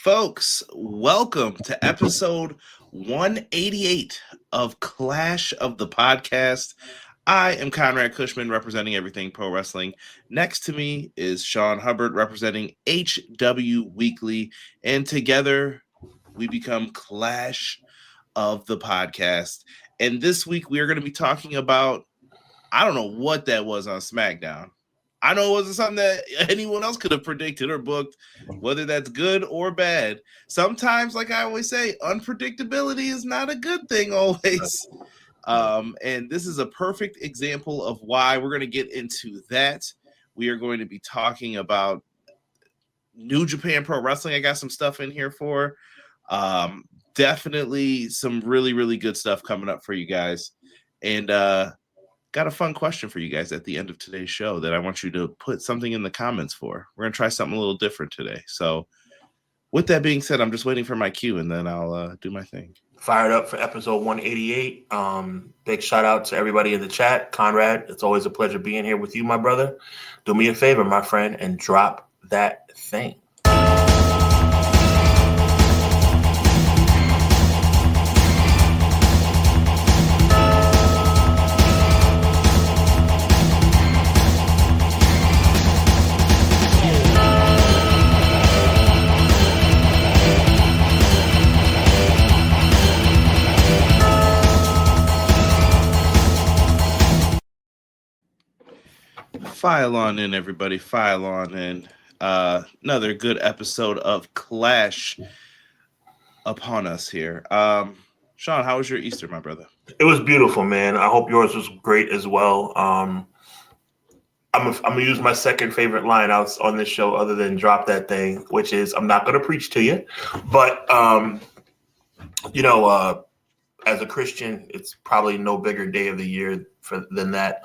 Folks, welcome to episode 188 of Clash of the Podcast. I am Conrad Cushman, representing Everything Pro Wrestling. Next to me is Sean Hubbard, representing HW Weekly. And together, we become Clash of the Podcast. And this week, we are going to be talking about, I don't know what that was on SmackDown. I know it wasn't something that anyone else could have predicted or booked, whether that's good or bad. Sometimes, like I always say, unpredictability is not a good thing always. And this is a perfect example of why we're going to get into that. We are going to be talking about New Japan Pro Wrestling. I got some stuff in here for. Definitely some really, really good stuff coming up for you guys. And got a fun question for you guys at the end of today's show that I want you to put something in the comments for. We're going to try something a little different today. So with that being said, I'm just waiting for my cue and then I'll do my thing. Fired up for episode 188. Big shout out to everybody in the chat. Conrad, it's always a pleasure being here with you, my brother. Do me a favor, my friend, and drop that thing. File on in, everybody. File on in. Another good episode of Clash upon us here. Sean, how was your Easter, my brother? It was beautiful, man. I hope yours was great as well. I'm gonna use my second favorite line out on this show, other than drop that thing, which is I'm not gonna preach to you, but as a Christian, it's probably no bigger day of the year than that,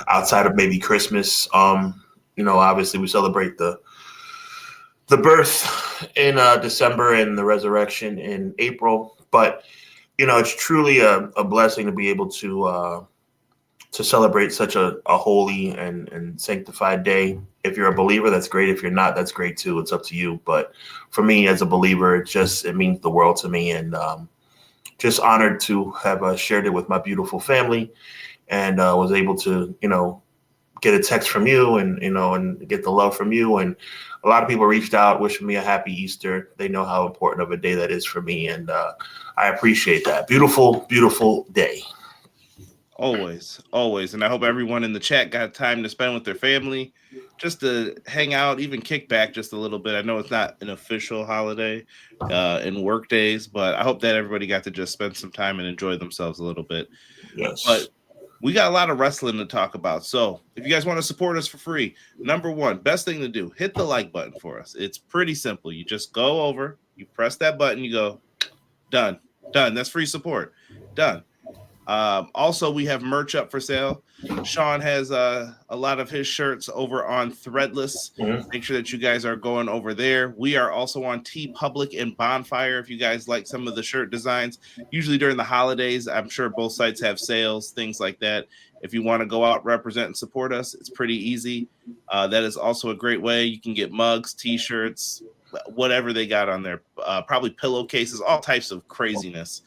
outside of maybe Christmas. Obviously we celebrate the birth in December and the resurrection in April. But, it's truly a blessing to be able to celebrate such a holy and sanctified day. If you're a believer, that's great. If you're not, that's great too. It's up to you. But for me as a believer, it means the world to me. And just honored to have shared it with my beautiful family, and was able to, get a text from you and get the love from you. And a lot of people reached out wishing me a happy Easter. They know how important of a day that is for me. And I appreciate that. Beautiful, beautiful day. Always. And I hope everyone in the chat got time to spend with their family, just to hang out, even kick back just a little bit. I know it's not an official holiday in work days, but I hope that everybody got to just spend some time and enjoy themselves a little bit. Yes. But we got a lot of wrestling to talk about. So if you guys want to support us for free, number one, best thing to do, hit the like button for us. It's pretty simple. You just go over, you press that button, you go, done. That's free support. Done. Also, we have merch up for sale. Sean has a lot of his shirts over on Threadless. Mm-hmm. Make sure that you guys are going over there. We are also on TeePublic and Bonfire if you guys like some of the shirt designs. Usually during the holidays, I'm sure both sites have sales, things like that. If you want to go out, represent, and support us, it's pretty easy. That is also a great way. You can get mugs, T-shirts, whatever they got on there. Probably pillowcases, all types of craziness.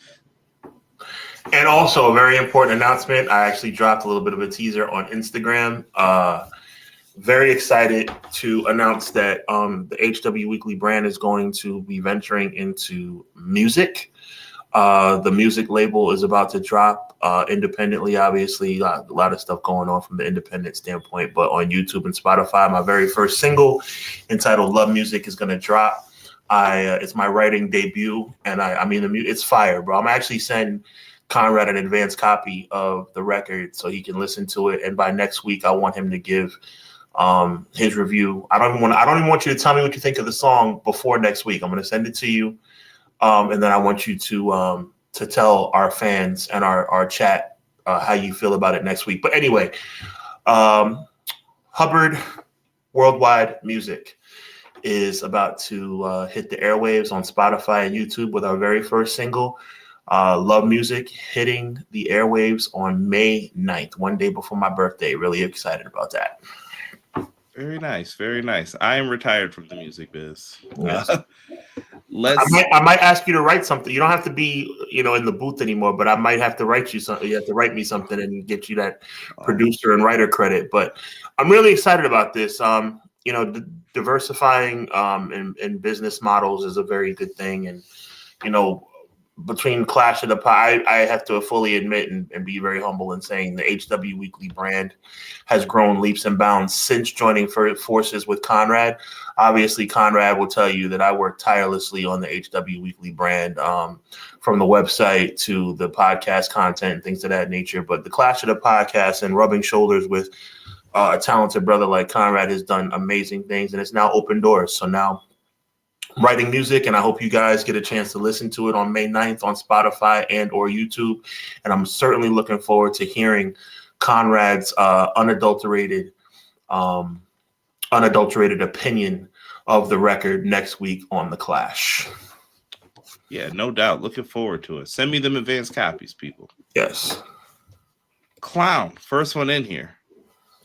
And also a very important announcement. I actually dropped a little bit of a teaser on Instagram. Very excited to announce that the HW Weekly brand is going to be venturing into music. The music label is about to drop independently, obviously. A lot of stuff going on from the independent standpoint. But on YouTube and Spotify, my very first single entitled Love Music is going to drop. It's my writing debut. And it's fire, bro. I'm actually sending Conrad an advanced copy of the record so he can listen to it, and by next week I want him to give his review. I don't even want you to tell me what you think of the song before next week. I'm going to send it to you, and then I want you to tell our fans and our chat how you feel about it next week. But anyway, Hubbard Worldwide Music is about to hit the airwaves on Spotify and YouTube with our very first single, Love Music, hitting the airwaves on May 9th, one day before my birthday. Really excited about that. Very nice. Very nice. I am retired from the music biz. Yes. I might ask you to write something. You don't have to be, in the booth anymore, but I might have to write you something. You have to write me something and get you that producer and writer credit. But I'm really excited about this. Diversifying in business models is a very good thing. And, between Clash of the Pie, I have to fully admit and be very humble in saying the HW Weekly brand has grown leaps and bounds since joining forces with Conrad. Obviously, Conrad will tell you that I work tirelessly on the HW Weekly brand, from the website to the podcast content and things of that nature. But the Clash of the Podcast and rubbing shoulders with a talented brother like Conrad has done amazing things, and it's now opened doors. So now writing music, and I hope you guys get a chance to listen to it on May 9th on Spotify and or YouTube. And I'm certainly looking forward to hearing Conrad's unadulterated opinion of the record next week on The Clash. Yeah, no doubt. Looking forward to it. Send me them advanced copies, people. Yes. Clown, first one in here.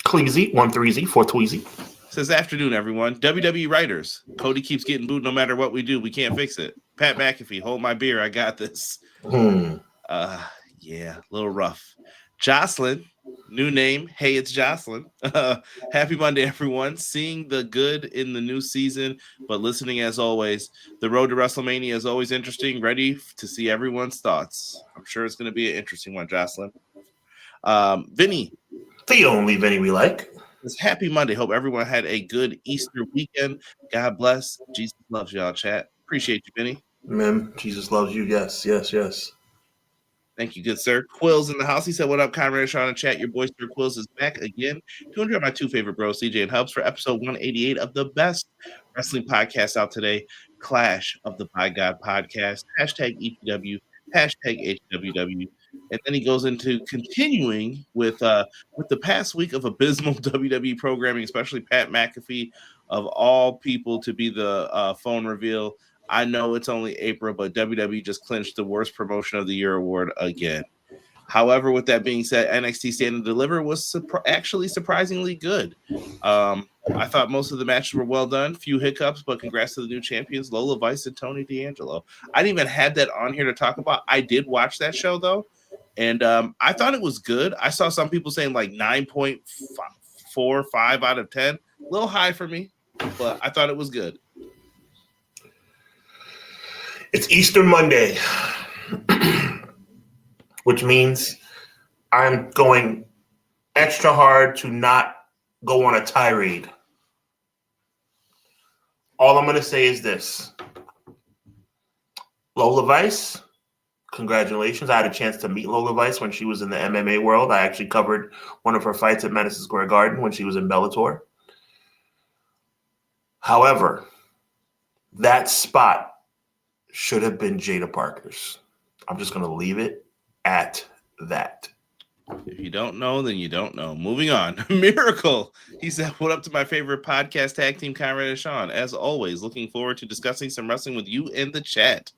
Cleezy, 1-3Z, 4-tweezy. Says, afternoon, everyone. WWE writers. Cody keeps getting booed no matter what we do. We can't fix it. Pat McAfee, hold my beer. I got this. Yeah, a little rough. Jocelyn, new name. Hey, it's Jocelyn. Happy Monday, everyone. Seeing the good in the new season, but listening as always. The road to WrestleMania is always interesting. Ready to see everyone's thoughts. I'm sure it's going to be an interesting one, Jocelyn. Vinny. The only Vinny we like. Happy Monday. Hope everyone had a good Easter weekend. God bless. Jesus loves y'all, chat. Appreciate you, Vinny. Amen. Jesus loves you. Yes. Thank you, good sir. Quills in the house. He said, what up, Conrad, Sean, and chat? Your boy, Sir Quills, is back again to enjoy my two favorite bros, CJ and Hubs, for episode 188 of the best wrestling podcast out today, Clash of the By God podcast. Hashtag EPW, hashtag HWW. And then he goes into continuing with the past week of abysmal WWE programming, especially Pat McAfee, of all people, to be the phone reveal. I know it's only April, but WWE just clinched the worst promotion of the year award again. However, with that being said, NXT Stand and Deliver was actually surprisingly good. I thought most of the matches were well done. Few hiccups, but congrats to the new champions, Lola Vice and Tony D'Angelo. I didn't even have that on here to talk about. I did watch that show, though, and I thought it was good. I saw some people saying like 9.45 out of 10. A little high for me, but I thought it was good. It's Easter Monday, which means I'm going extra hard to not go on a tirade. All I'm going to say is this. Lola Vice, congratulations. I had a chance to meet Lola Vice when she was in the MMA world. I actually covered one of her fights at Madison Square Garden when she was in Bellator. However, that spot should have been Jada Parker's. I'm just going to leave it at that. If you don't know, then you don't know. Moving on. Miracle. He said, what up to my favorite podcast tag team, Conrad and Sean? As always, looking forward to discussing some wrestling with you in the chat.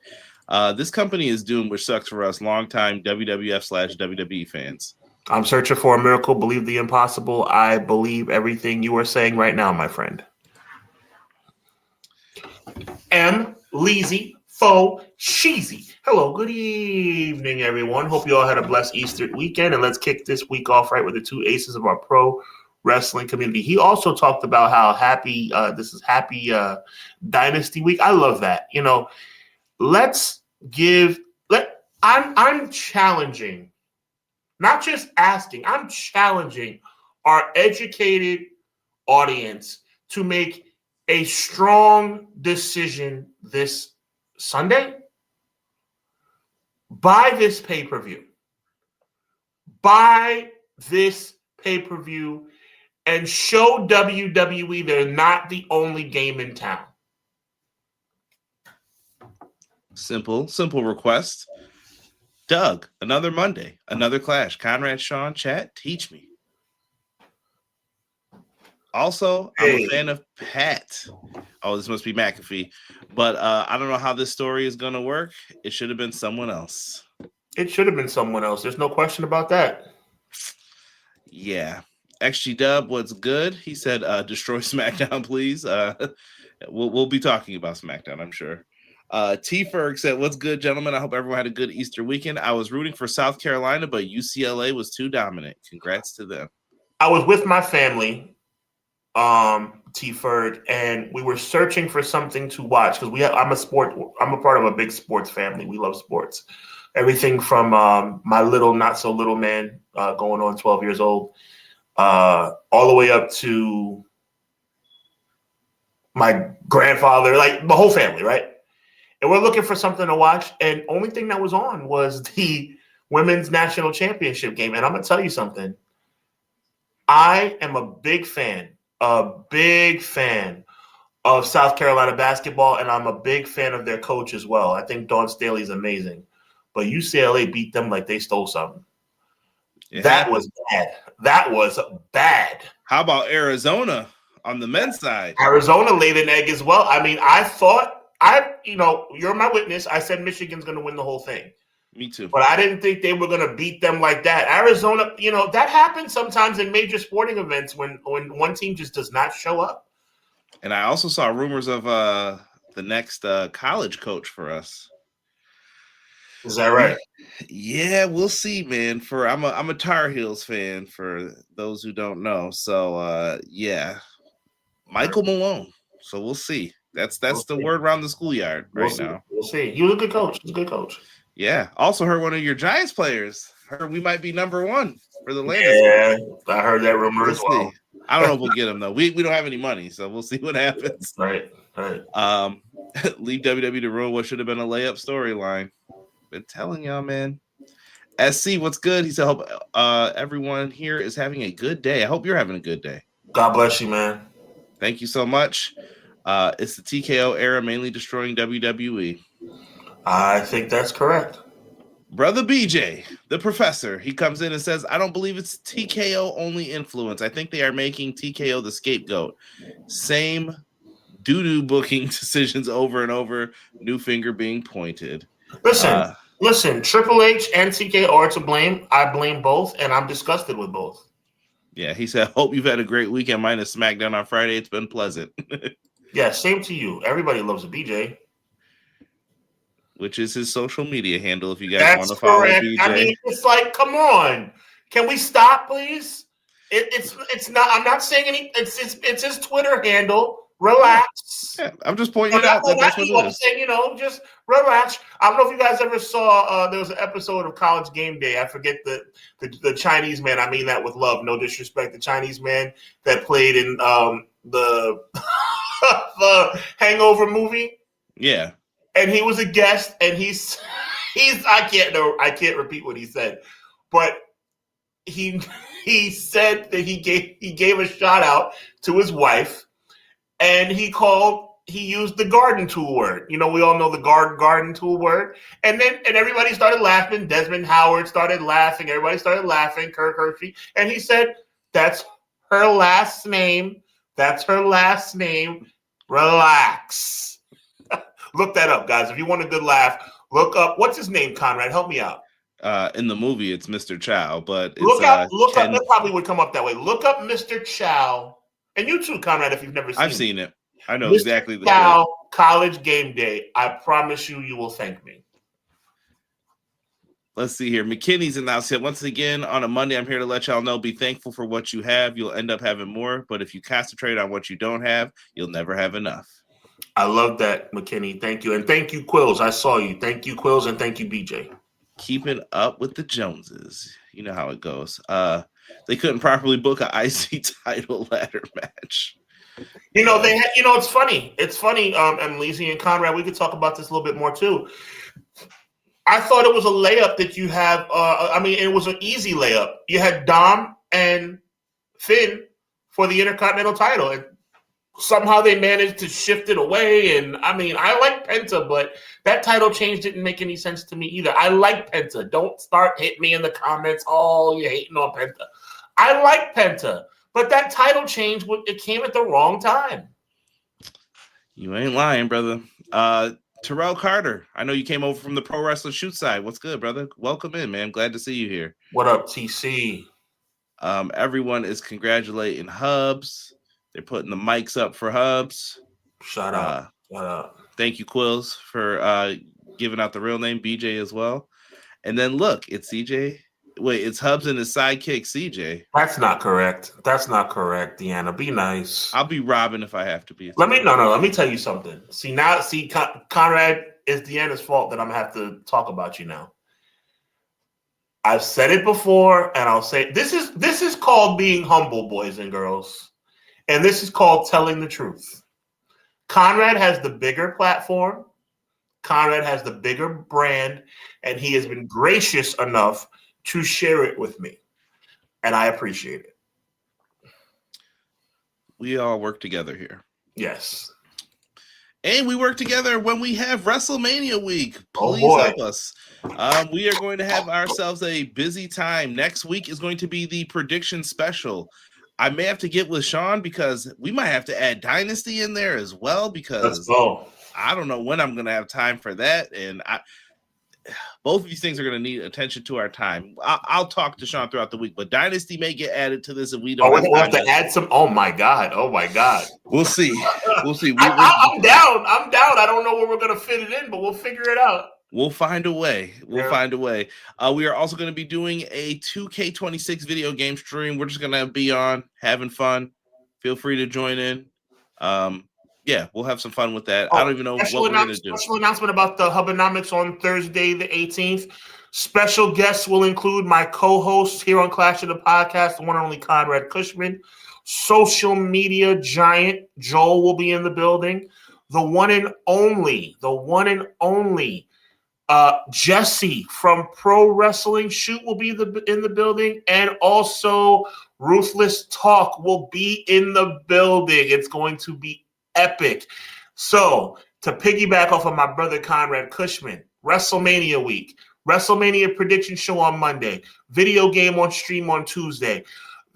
This company is doomed, which sucks for us longtime WWF/WWE fans. I'm searching for a miracle. Believe the impossible. I believe everything you are saying right now, my friend. M. Leezy. Faux Cheesy. Hello, good evening, everyone. Hope you all had a blessed Easter weekend, and let's kick this week off right with the two aces of our pro wrestling community. He also talked about how happy this is Happy Dynasty Week. I love that. I'm challenging, not just asking, I'm challenging our educated audience to make a strong decision this Sunday. Buy this pay-per-view. Buy this pay-per-view and show WWE they're not the only game in town. Simple request. Doug, another Monday, another clash. Conrad, Sean, chat, teach me. Also, I'm a fan of Pat. Oh, this must be McAfee. But I don't know how this story is going to work. It should have been someone else. It should have been someone else. There's no question about that. Yeah. XG Dub, what's good? He said, destroy SmackDown, please. We'll be talking about SmackDown, I'm sure. T Ferg said, "What's good, gentlemen? I hope everyone had a good Easter weekend. I was rooting for South Carolina, but UCLA was too dominant. Congrats to them." I was with my family, T Ferg, and we were searching for something to watch because I'm a part of a big sports family. We love sports. Everything from my little, not so little man, going on 12 years old, all the way up to my grandfather, like the whole family, right? And we're looking for something to watch, and only thing that was on was the women's national championship game. And I'm gonna tell you something. I am a big fan of South Carolina basketball, and I'm a big fan of their coach as well. I think Dawn Staley's amazing. But UCLA beat them like they stole something. That was bad. That was bad. How about Arizona on the men's side? Arizona laid an egg as well. I mean, you're my witness. I said Michigan's going to win the whole thing. Me too. But I didn't think they were going to beat them like that. Arizona, that happens sometimes in major sporting events when one team just does not show up. And I also saw rumors of the next college coach for us. Is that right? Yeah, we'll see, man. I'm a Tar Heels fan, for those who don't know. So yeah, Michael Malone. So we'll see. That's the word around the schoolyard now. We'll see. He was a good coach. He's a good coach. Yeah. Also heard one of your Giants players. Heard we might be number one for the Landis. Yeah, I heard that rumor as well. I don't know if we'll get him though. We don't have any money, so we'll see what happens. Right. Leave WWE to ruin what should have been a layup storyline. Been telling y'all, man. SC, what's good? He said, hope everyone here is having a good day. I hope you're having a good day. God bless you, man. Thank you so much. It's the TKO era, mainly destroying WWE. I think that's correct. Brother BJ, the professor, he comes in and says, I don't believe it's TKO only influence. I think they are making TKO the scapegoat. Same doo-doo booking decisions over and over, new finger being pointed. Listen, Triple H and TKO are to blame. I blame both, and I'm disgusted with both. Yeah, he said, hope you've had a great weekend minus SmackDown on Friday. It's been pleasant. Yeah, same to you. Everybody loves a BJ. Which is his social media handle if you guys want to follow BJ. I mean, it's like, come on. Can we stop, please? It's not. I'm not saying any. It's his Twitter handle. Relax. Yeah, I'm just pointing it out. That's what it is. Saying, just relax. I don't know if you guys ever saw. There was an episode of College Game Day. I forget the Chinese man. I mean that with love, no disrespect. The Chinese man that played in the the Hangover movie. Yeah. And he was a guest, and he's I can't repeat what he said, but he said that he gave a shout out to his wife, and he used the garden tool word. We all know the garden tool word, and everybody started laughing. Desmond Howard started laughing. Everybody started laughing. Kirk Hershey, and he said, "That's her last name. That's her last name. Relax." Look that up, guys. If you want a good laugh, look up. What's his name, Conrad? Help me out. In the movie, it's Mr. Chow, but it's, look up. That probably would come up that way. Look up Mr. Chow, and you too, Conrad, if you've never seen it. I've seen it. I know Mr. exactly the Chow College Game Day. I promise you will thank me. Let's see here. McKinney's announced it once again on a Monday. I'm here to let y'all know, be thankful for what you have. You'll end up having more, but if you concentrate on what you don't have, you'll never have enough. I love that, McKinney. Thank you. And thank you, Quills. I saw you. Thank you, Quills, and thank you, BJ. Keeping up with the Joneses. You know how it goes. They couldn't properly book an IC title ladder match. They had, it's funny. It's funny, and Lizzie and Conrad, we could talk about this a little bit more too. I thought it was a layup that you have. It was an easy layup. You had Dom and Finn for the Intercontinental title, and somehow they managed to shift it away. And I like Penta, but that title change didn't make any sense to me either. I like Penta. Don't start hitting me in the comments. Oh, you're hating on Penta. I like Penta, but that title change, it came at the wrong time. You ain't lying, brother. Terrell Carter, I know you came over from the Pro Wrestler Shoot side. What's good, brother? Welcome in, man. Glad to see you here. What up, TC? Everyone is congratulating Hubs. They're putting the mics up for Hubs. Shut up. Thank you, Quills, for giving out the real name, BJ, as well. And then look, it's CJ. Wait, it's Hubs and his sidekick, CJ. That's not correct. That's not correct, Deanna. Be nice. I'll be Robin if I have to be. Let me tell you something. Conrad, it's Deanna's fault that I'm gonna have to talk about you now. I've said it before, and I'll say this is called being humble, boys and girls, and this is called telling the truth. Conrad has the bigger platform. Conrad has the bigger brand, and he has been gracious enough to share it with me, and I appreciate it. We all work together here. Yes. And we work together when we have WrestleMania week. Please help us. We are going to have ourselves a busy time. Next week is going to be the prediction special. I may have to get with Sean because we might have to add Dynasty in there as well because I don't know when I'm going to have time for that. And both of these things are going to need attention to our time. I'll talk to Sean throughout the week, but Dynasty may get added to this if we don't. We'll have to add some. Oh my god! We'll see. We'll see. I'm down. I don't know where we're going to fit it in, but we'll figure it out. We'll find a way. We are also going to be doing a 2K26 video game stream. We're just going to be on having fun. Feel free to join in. Yeah, we'll have some fun with that. I don't even know what we're going to do. Special announcement about the Hubbonomics on Thursday, the 18th. Special guests will include my co-host here on Clash of the Podcast, the one and only Conrad Cushman. Social media giant Joel will be in the building. The one and only Jesse from Pro Wrestling Shoot will be in the building, and also Ruthless Talk will be in the building. It's going to be epic. So, to piggyback off of my brother Conrad Cushman, WrestleMania week, WrestleMania prediction show on Monday, video game on stream on Tuesday,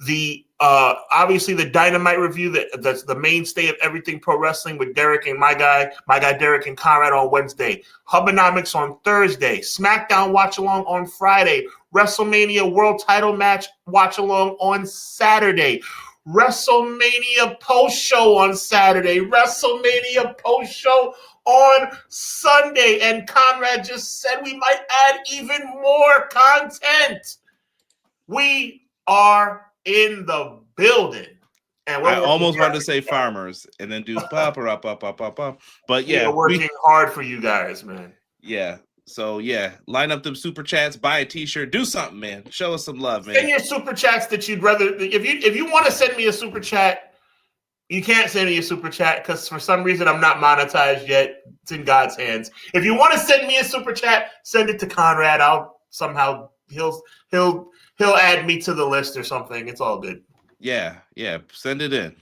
the obviously the Dynamite review that's the mainstay of everything pro wrestling with Derek and my guy Derek and Conrad on Wednesday, Hubbonomics on Thursday, SmackDown watch along on Friday, WrestleMania World Title match watch along on Saturday, WrestleMania post show on Saturday, WrestleMania post show on Sunday, and Conrad just said we might add even more content. We are in the building. And I almost wanted to say farmers and then do up. But yeah, we're working hard for you guys, man. Yeah. So yeah, line up them super chats, buy a t-shirt, do something, man. Show us some love, man. Send your super chats that you'd rather. If you want to send me a super chat, you can't send me a super chat because for some reason I'm not monetized yet. It's in God's hands. If you want to send me a super chat, send it to Conrad. I'll somehow he'll add me to the list or something. It's all good. Yeah. Send it in.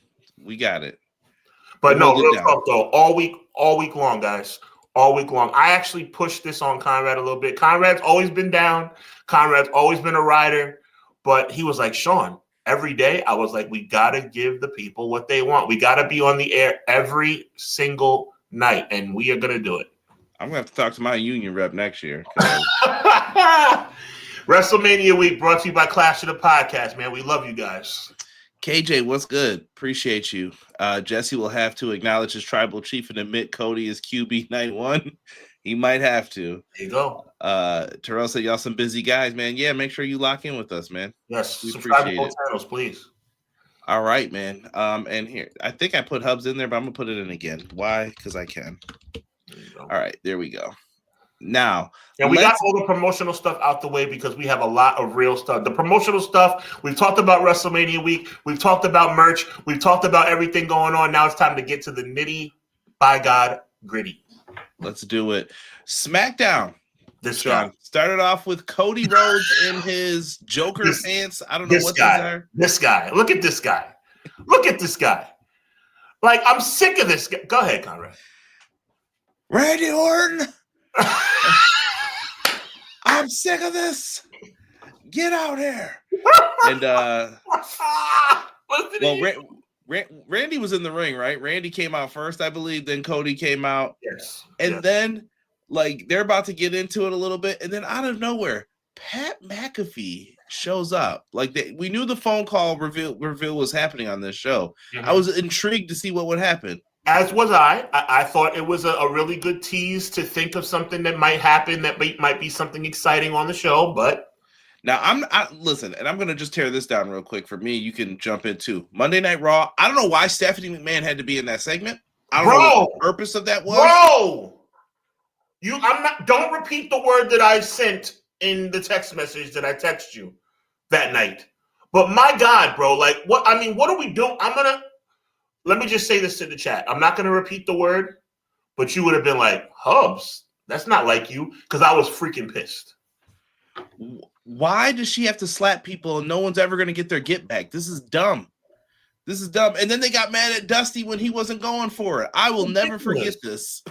We got it. But no, real talk though. All week long, guys. All week long. I actually pushed this on Conrad a little bit. Conrad's always been down. Conrad's always been a rider. But he was like, Sean, every day I was like, we got to give the people what they want. We got to be on the air every single night. And we are going to do it. I'm going to have to talk to my union rep next year. WrestleMania week brought to you by Clash of the Podcast, man. We love you guys. KJ, what's good? Appreciate you. Jesse will have to acknowledge his tribal chief and admit Cody is QB 91. He might have to. There you go. Terrell said, y'all some busy guys, man. Yeah, make sure you lock in with us, man. Yes, we subscribe appreciate to both channels, please. All right, man. And here, I think I put Hubs in there, but I'm going to put it in again. Why? Because I can. All right, there we go. Now, and we got all the promotional stuff out the way because we have a lot of real stuff. The promotional stuff, we've talked about WrestleMania week. We've talked about merch. We've talked about everything going on. Now it's time to get to the nitty, by God, gritty. Let's do it. SmackDown. This guy started off with Cody Rhodes in his Joker pants. I don't know what these are. This guy. Look at this guy. Look at this guy. Like, I'm sick of this guy. Go ahead, Conrad. Randy Orton. I'm sick of this. Get out here. And Randy was in the ring, right? Randy came out first, I believe. Then Cody came out. Yes. And then, like, they're about to get into it a little bit. And then out of nowhere, Pat McAfee shows up. Like, we knew the phone call reveal was happening on this show. Mm-hmm. I was intrigued to see what would happen. As was I. I thought it was a really good tease to think of something that might happen that might be something exciting on the show, but Now listen, and I'm gonna just tear this down real quick. For me, you can jump in too. Monday Night Raw. I don't know why Stephanie McMahon had to be in that segment. I don't know what the purpose of that was. Bro, don't repeat the word that I sent in the text message that I text you that night. But my God, bro, like what are we doing? Let me just say this to the chat. I'm not gonna repeat the word, but you would have been like, Hubs, that's not like you, because I was freaking pissed. Why does she have to slap people and no one's ever going to get their get back? This is dumb. And then they got mad at Dusty when he wasn't going for it. I will never forget this.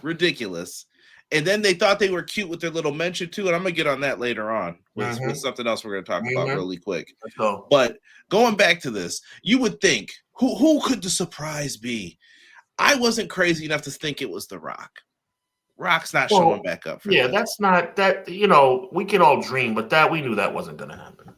Ridiculous. And then they thought they were cute with their little mention too, and I'm going to get on that later on with something else we're going to talk about really quick. But going back to this, you would think, who could the surprise be? I wasn't crazy enough to think it was The Rock. Rock's not showing back up. Yeah, that's not that. We can all dream, but that we knew that wasn't going to happen.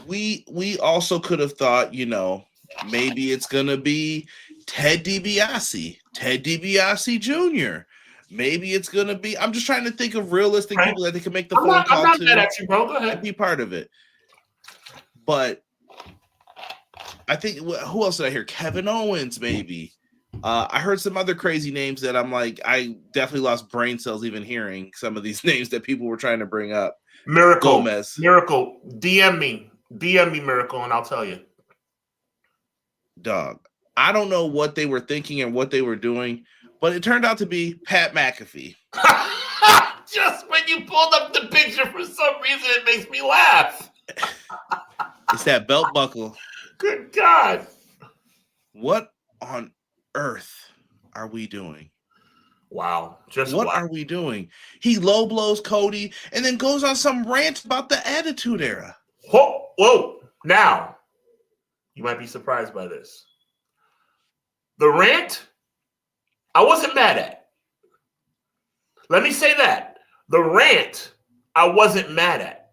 We also could have thought, maybe it's going to be Ted DiBiase Jr. Maybe it's going to be. I'm just trying to think of realistic people that they can make the phone call I'm not mad at you, bro. Go ahead. Be part of it. But I think who else did I hear? Kevin Owens, maybe. I heard some other crazy names that I'm like, I definitely lost brain cells even hearing some of these names that people were trying to bring up. Miracle, Gomez. Miracle, DM me, Miracle, and I'll tell you. Dog, I don't know what they were thinking and what they were doing, but it turned out to be Pat McAfee. Just when you pulled up the picture, for some reason, it makes me laugh. It's that belt buckle. Good God. What on earth are we doing? Wow. What are we doing? He low blows Cody and then goes on some rant about the Attitude Era. Whoa. Now, you might be surprised by this. The rant, I wasn't mad at. Let me say that. The rant, I wasn't mad at.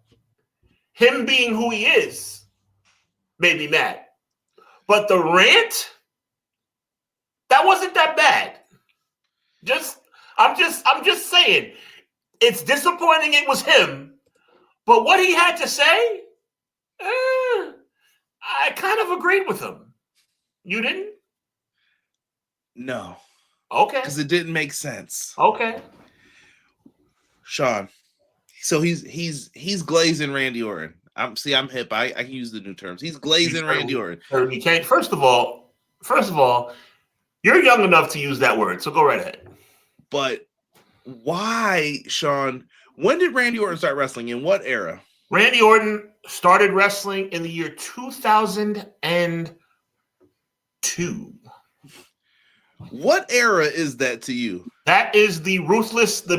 Him being who he is made me mad. But the rant, that wasn't that bad. I'm just saying, it's disappointing it was him, but what he had to say, I kind of agreed with him. You didn't? No. Okay. Because it didn't make sense. Okay. Sean, so he's glazing Randy Orton. I'm hip. I can use the new terms. He's glazing Randy Orton. You can't. First of all, you're young enough to use that word, so go right ahead. But why, Sean? When did Randy Orton start wrestling? In what era? Randy Orton started wrestling in the year 2002. What era is that to you? That is the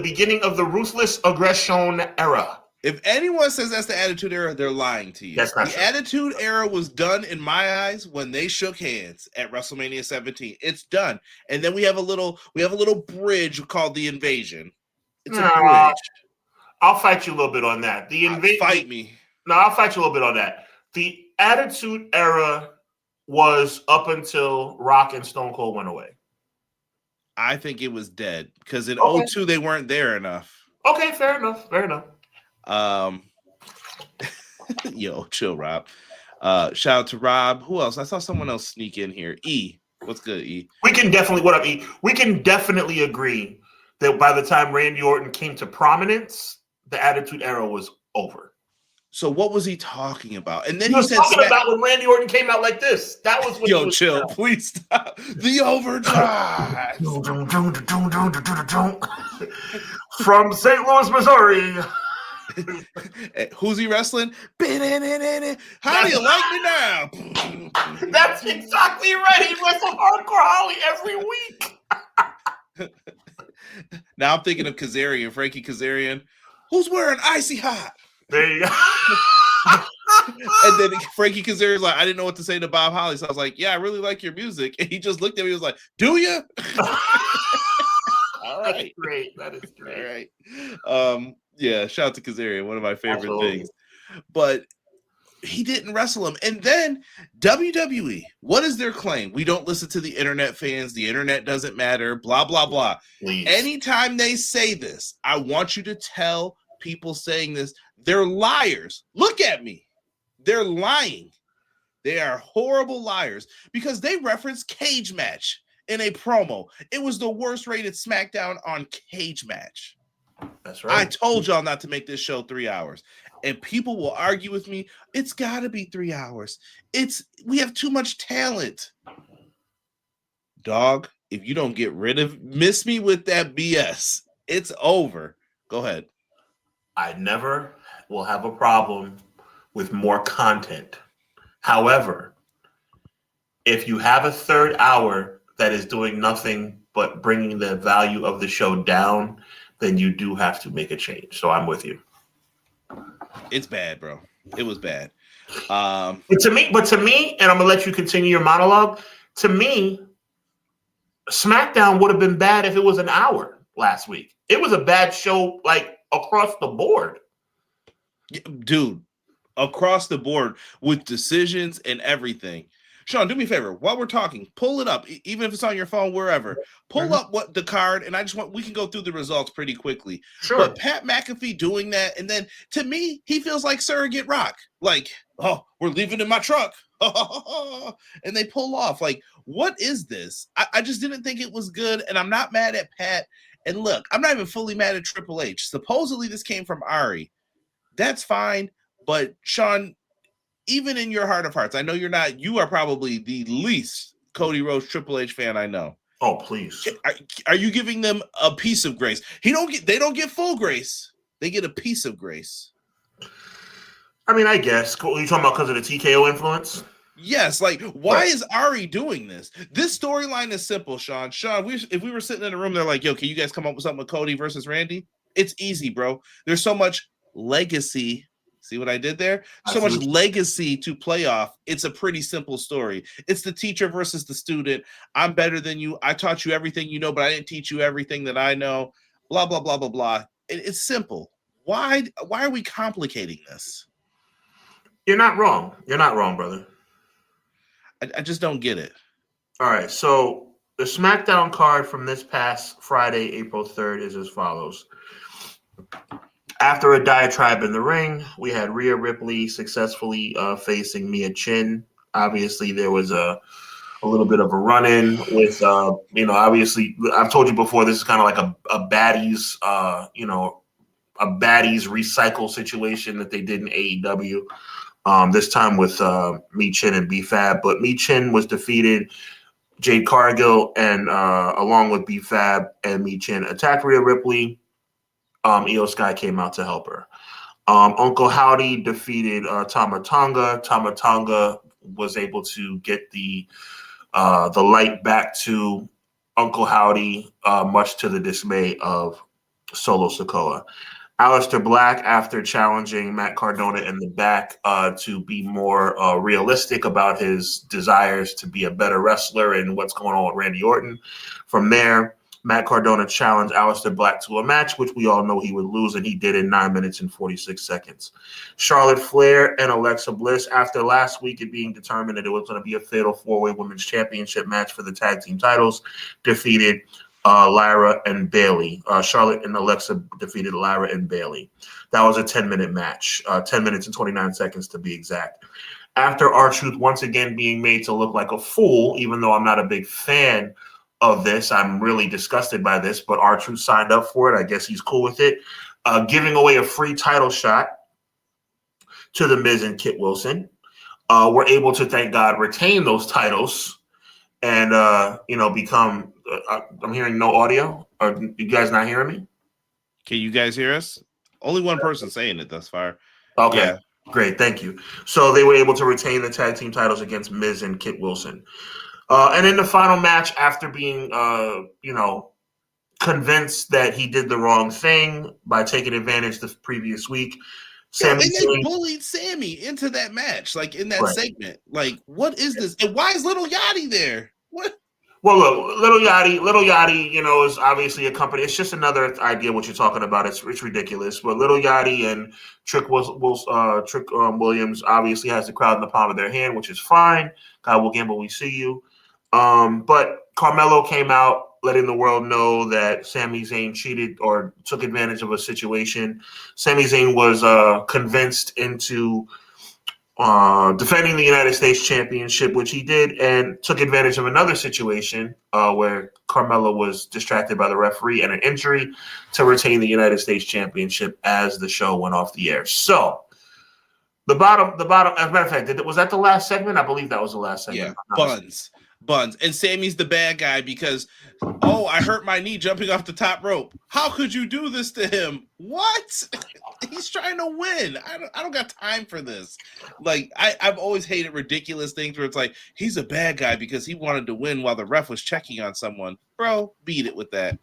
beginning of the ruthless aggression era. If anyone says that's the Attitude Era, they're lying to you. That's not true. Attitude Era was done, in my eyes, when they shook hands at WrestleMania 17. It's done. And then we have a little bridge called the Invasion. It's a bridge. I'll fight you a little bit on that. The invasion. Fight me. No, I'll fight you a little bit on that. The Attitude Era was up until Rock and Stone Cold went away. I think it was dead because in 2002 they weren't there enough. Okay, fair enough. Yo, chill, Rob. Shout out to Rob. Who else? I saw someone else sneak in here. E, what's good, E? We can definitely agree that by the time Randy Orton came to prominence, the Attitude Era was over. So what was he talking about? And then he was talking about when Randy Orton came out like this. That was what yo, chill, about. Please stop. The overdrive. From St. Louis, Missouri. Who's he wrestling? How do you like me now? That's exactly right. He wrestles Hardcore Holly every week. Now I'm thinking of Kazarian, Frankie Kazarian. Who's wearing icy hot? There you go. And then Frankie Kazarian's like, I didn't know what to say to Bob Holly. So I was like, yeah, I really like your music. And he just looked at me and was like, do you? All right. That's great. That is great. All right. Yeah, shout out to Kazarian, one of my favorite things. But he didn't wrestle him. And then WWE, what is their claim? We don't listen to the internet fans. The internet doesn't matter, blah, blah, blah. Please. Anytime they say this, I want you to tell people saying this, they're liars. Look at me. They're lying. They are horrible liars because they referenced Cage Match in a promo. It was the worst rated SmackDown on Cage Match. That's right. I told y'all not to make this show 3 hours. And people will argue with me. It's got to be 3 hours. We have too much talent. Dog, if you don't get rid of miss me with that BS, it's over. Go ahead. I never will have a problem with more content. However, if you have a third hour that is doing nothing but bringing the value of the show down, then you do have to make a change. So I'm with you. It's bad, bro. It was bad. But to me, and I'm gonna let you continue your monologue. To me, SmackDown would have been bad if it was an hour last week. It was a bad show, like across the board. Dude, across the board with decisions and everything. Sean, do me a favor. While we're talking, pull it up, even if it's on your phone, wherever. Pull up what the card, and we can go through the results pretty quickly. Sure. But Pat McAfee doing that, and then to me, he feels like Surrogate Rock. Like, oh, we're leaving in my truck. And they pull off. Like, what is this? I just didn't think it was good, and I'm not mad at Pat. And look, I'm not even fully mad at Triple H. Supposedly this came from Ari. That's fine. But Sean, even in your heart of hearts, I know you are probably the least Cody Rhodes Triple H fan I know. Oh, please. Are you giving them a piece of grace? They don't get full grace. They get a piece of grace. I mean, I guess. Are you talking about because of the TKO influence? Yes. Like, why is Ari doing this? This storyline is simple, Sean. Sean, if we were sitting in a room, they're like, yo, can you guys come up with something with Cody versus Randy? It's easy, bro. There's so much legacy. See what I did there? Absolutely. So much legacy to play off. It's a pretty simple story. It's the teacher versus the student. I'm better than you. I taught you everything you know, but I didn't teach you everything that I know. Blah, blah, blah, blah, blah. It's simple. Why are we complicating this? You're not wrong. You're not wrong, brother. I just don't get it. All right. So the SmackDown card from this past Friday, April 3rd, is as follows. After a diatribe in the ring, we had Rhea Ripley successfully facing Mia Chin. Obviously, there was a little bit of a run-in with, obviously, I've told you before, this is kind of like a baddies, a baddies recycle situation that they did in AEW. This time with Mia Chin and B-Fab. But Mia Chin was defeated. Jade Cargill and along with B-Fab and Mia Chin attacked Rhea Ripley. Io Sky came out to help her. Uncle Howdy defeated Tama Tonga. Tama Tonga was able to get the light back to Uncle Howdy, much to the dismay of Solo Sikoa. Aleister Black, after challenging Matt Cardona in the back to be more realistic about his desires to be a better wrestler and what's going on with Randy Orton. From there, Matt Cardona challenged Aleister Black to a match, which we all know he would lose, and he did in 9 minutes and 46 seconds. Charlotte Flair and Alexa Bliss, after last week it being determined that it was going to be a fatal four-way women's championship match for the tag team titles, defeated Lyra and Bayley. Charlotte and Alexa defeated Lyra and Bayley. That was a 10-minute match, 10 minutes and 29 seconds to be exact. After R-Truth once again being made to look like a fool, even though I'm not a big fan of this, I'm really disgusted by this, but R-Truth signed up for it. I guess he's cool with it. Giving away a free title shot to The Miz and Kit Wilson. We're able to, thank God, retain those titles and, become I'm hearing no audio. Are you guys not hearing me? Can you guys hear us? Only one person saying it thus far. Okay. Yeah. Great. Thank you. So they were able to retain the tag team titles against Miz and Kit Wilson. And in the final match, after being, convinced that he did the wrong thing by taking advantage the previous week, And they bullied Sammy into that match, like in that segment. Like, what is this? And why is Little Yachty there? What? Well, look, Little Yachty, is obviously a company. It's just another idea what you're talking about. It's ridiculous. But Little Yachty and Trick Williams obviously has the crowd in the palm of their hand, which is fine. God will gamble, we see you. But Carmelo came out letting the world know that Sami Zayn cheated or took advantage of a situation. Sami Zayn was convinced into defending the United States Championship, which he did, and took advantage of another situation where Carmelo was distracted by the referee and an injury to retain the United States Championship as the show went off the air. So the bottom. As a matter of fact, was that the last segment? I believe that was the last segment. Yeah, buns. And Sammy's the bad guy because, I hurt my knee jumping off the top rope. How could you do this to him? What? He's trying to win. I don't got time for this. Like, I've always hated ridiculous things where it's like, he's a bad guy because he wanted to win while the ref was checking on someone. Bro, beat it with that.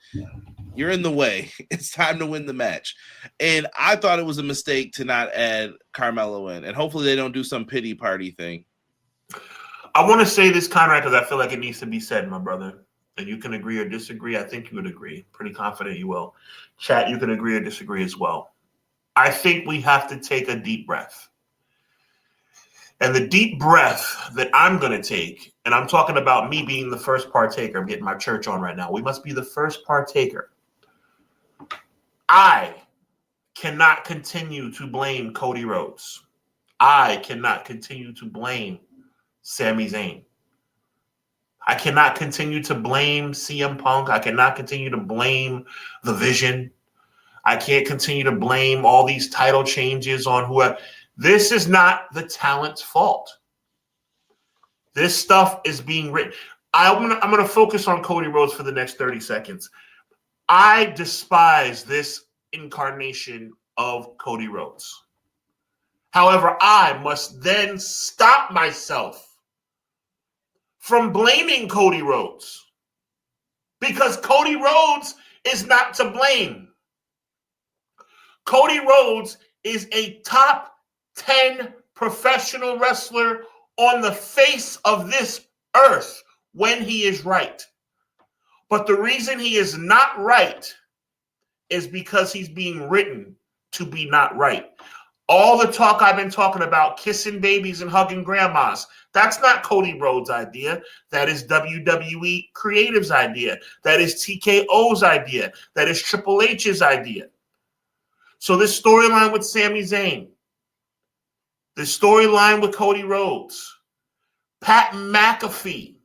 You're in the way. It's time to win the match. And I thought it was a mistake to not add Carmelo in. And hopefully they don't do some pity party thing. I want to say this, Conrad, because I feel like it needs to be said, my brother. And you can agree or disagree. I think you would agree. Pretty confident you will. Chat, you can agree or disagree as well. I think we have to take a deep breath. And the deep breath that I'm going to take, and I'm talking about me being the first partaker. I'm getting my church on right now. We must be the first partaker. I cannot continue to blame Cody Rhodes. I cannot continue to blame Sami Zayn. I cannot continue to blame CM Punk. I cannot continue to blame The Vision. I can't continue to blame all these title changes on whoever. This is not the talent's fault. This stuff is being written. I'm gonna focus on Cody Rhodes for the next 30 seconds. I despise this incarnation of Cody Rhodes. However, I must then stop myself from blaming Cody Rhodes because Cody Rhodes is not to blame. Cody Rhodes is a top 10 professional wrestler on the face of this earth when he is right. But the reason he is not right is because he's being written to be not right. All the talk I've been talking about, kissing babies and hugging grandmas, that's not Cody Rhodes' idea. That is WWE Creative's idea. That is TKO's idea. That is Triple H's idea. So this storyline with Sami Zayn, this storyline with Cody Rhodes, Pat McAfee,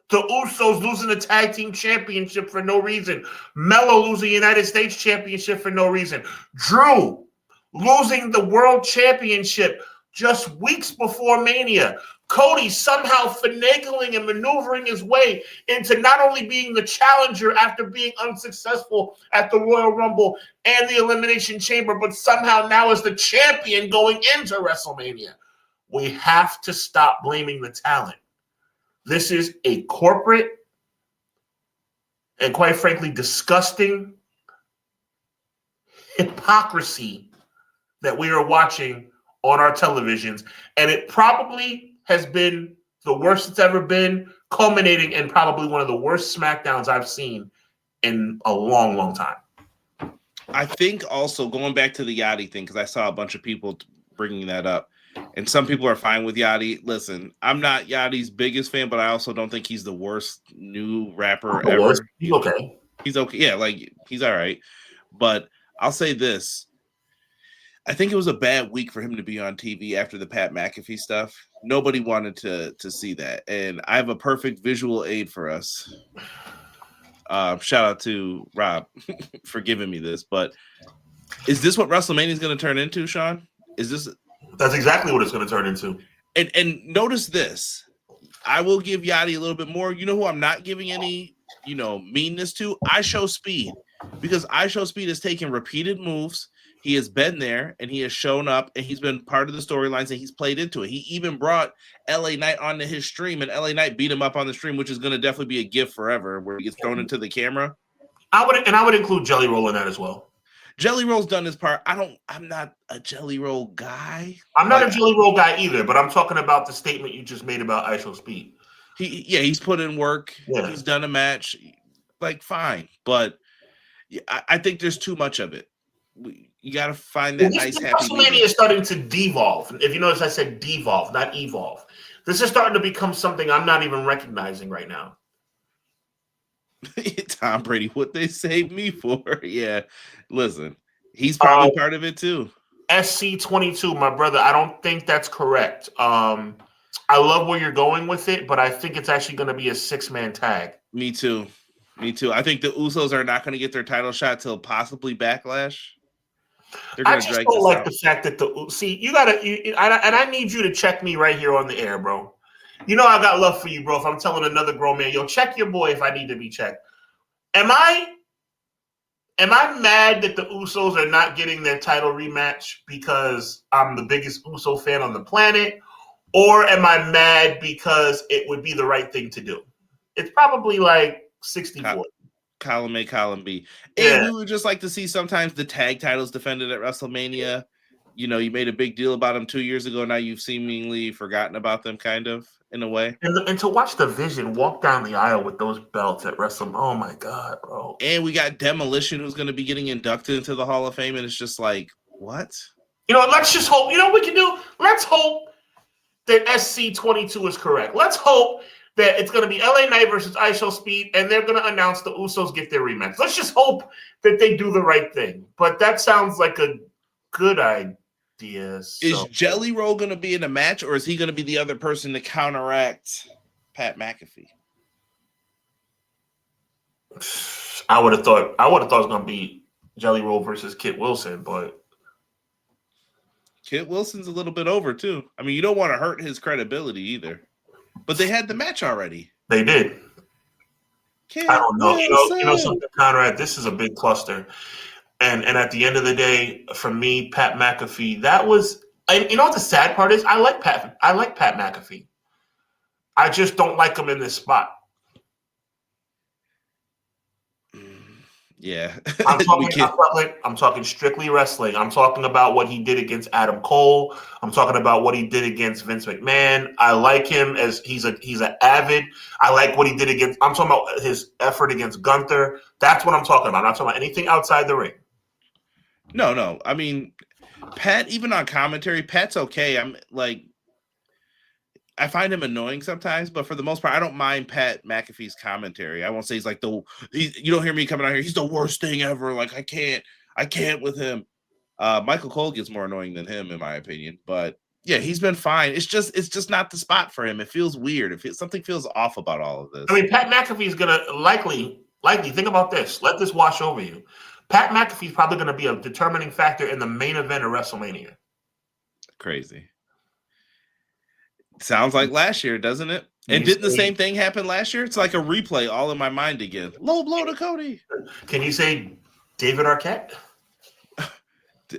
the Usos losing the tag team championship for no reason, Melo losing the United States championship for no reason, Drew losing the world championship just weeks before Mania, Cody somehow finagling and maneuvering his way into not only being the challenger after being unsuccessful at the Royal Rumble and the Elimination Chamber, but somehow now is the champion going into WrestleMania. We have to stop blaming the talent. This is a corporate and, quite frankly, disgusting hypocrisy that we are watching on our televisions. And it probably has been the worst it's ever been, culminating in probably one of the worst SmackDowns I've seen in a long, long time. I think also going back to the Yachty thing, because I saw a bunch of people bringing that up, and some people are fine with Yachty. Listen, I'm not Yachty's biggest fan, but I also don't think he's the worst new rapper ever. Worst. He's okay. He's okay. Yeah, like he's all right. But I'll say this. I think it was a bad week for him to be on TV after the Pat McAfee stuff. Nobody wanted to see that. And I have a perfect visual aid for us. Shout out to Rob for giving me this. But is this what WrestleMania is going to turn into, Sean? Is this? That's exactly what it's going to turn into. And notice this. I will give Yachty a little bit more. You know who I'm not giving any, meanness to? I Show Speed. Because I Show Speed has taken repeated moves. He has been there, and he has shown up, and he's been part of the storylines, and he's played into it. He even brought LA Knight onto his stream, and LA Knight beat him up on the stream, which is going to definitely be a gift forever, where he gets thrown into the camera. I would include Jelly Roll in that as well. Jelly Roll's done his part. I'm not a Jelly Roll guy. I'm not a Jelly Roll guy either, but I'm talking about the statement you just made about I Show Speed. He's put in work. Yeah. He's done a match. Like, fine. But I think there's too much of it. You got to find that nice, happy WrestleMania medium. is starting to devolve. If you notice, I said devolve, not evolve. This is starting to become something I'm not even recognizing right now. Tom Brady, what they saved me for. Yeah. Listen, he's probably part of it too. SC22, my brother, I don't think that's correct. I love where you're going with it, but I think it's actually going to be a 6-man tag. Me too. I think the Usos are not going to get their title shot till possibly Backlash. I just don't like the fact that you gotta, and I need you to check me right here on the air, bro. You know I got love for you, bro. If I'm telling another grown man, yo, check your boy if I need to be checked. Am I mad that the Usos are not getting their title rematch because I'm the biggest Uso fan on the planet, or am I mad because it would be the right thing to do? It's probably like 60-40. Column A, column B. And we would just like to see sometimes the tag titles defended at WrestleMania. You know, you made a big deal about them 2 years ago. Now you've seemingly forgotten about them, kind of, in a way. And to watch the Vision walk down the aisle with those belts at WrestleMania. Oh, my God, bro. And we got Demolition, who's going to be getting inducted into the Hall of Fame. And it's just like, what? You know, let's just hope. You know what we can do? Let's hope that SC22 is correct. Let's hope that it's going to be LA Knight versus ISO Speed, and they're going to announce the Usos get their rematch. Let's just hope that they do the right thing. But that sounds like a good idea. So. Is Jelly Roll going to be in a match, or is he going to be the other person to counteract Pat McAfee? I would have thought it was going to be Jelly Roll versus Kit Wilson, but Kit Wilson's a little bit over too. I mean, you don't want to hurt his credibility either. But they had the match already. They did. I don't know. You know something, Conrad? This is a big cluster. And at the end of the day, for me, Pat McAfee, that was – you know what the sad part is? I like Pat McAfee. I just don't like him in this spot. Yeah. I'm talking strictly wrestling. I'm talking about what he did against Adam Cole. I'm talking about what he did against Vince McMahon. I like him as he's an avid. I like what he did against. I'm talking about his effort against Gunther. That's what I'm talking about. I'm not talking about anything outside the ring. No. I mean, Pat, even on commentary, Pat's okay. I'm like, I find him annoying sometimes, but for the most part, I don't mind Pat McAfee's commentary. I won't say he's like you don't hear me coming out here. He's the worst thing ever. Like I can't with him. Michael Cole gets more annoying than him, in my opinion. But yeah, he's been fine. It's just not the spot for him. It feels weird. Something feels off about all of this. I mean, Pat McAfee is gonna likely think about this. Let this wash over you. Pat McAfee is probably gonna be a determining factor in the main event of WrestleMania. Crazy. Sounds like last year, doesn't it? And didn't the same thing happen last year? It's like a replay all in my mind again. Low blow to Cody. Can you say David Arquette?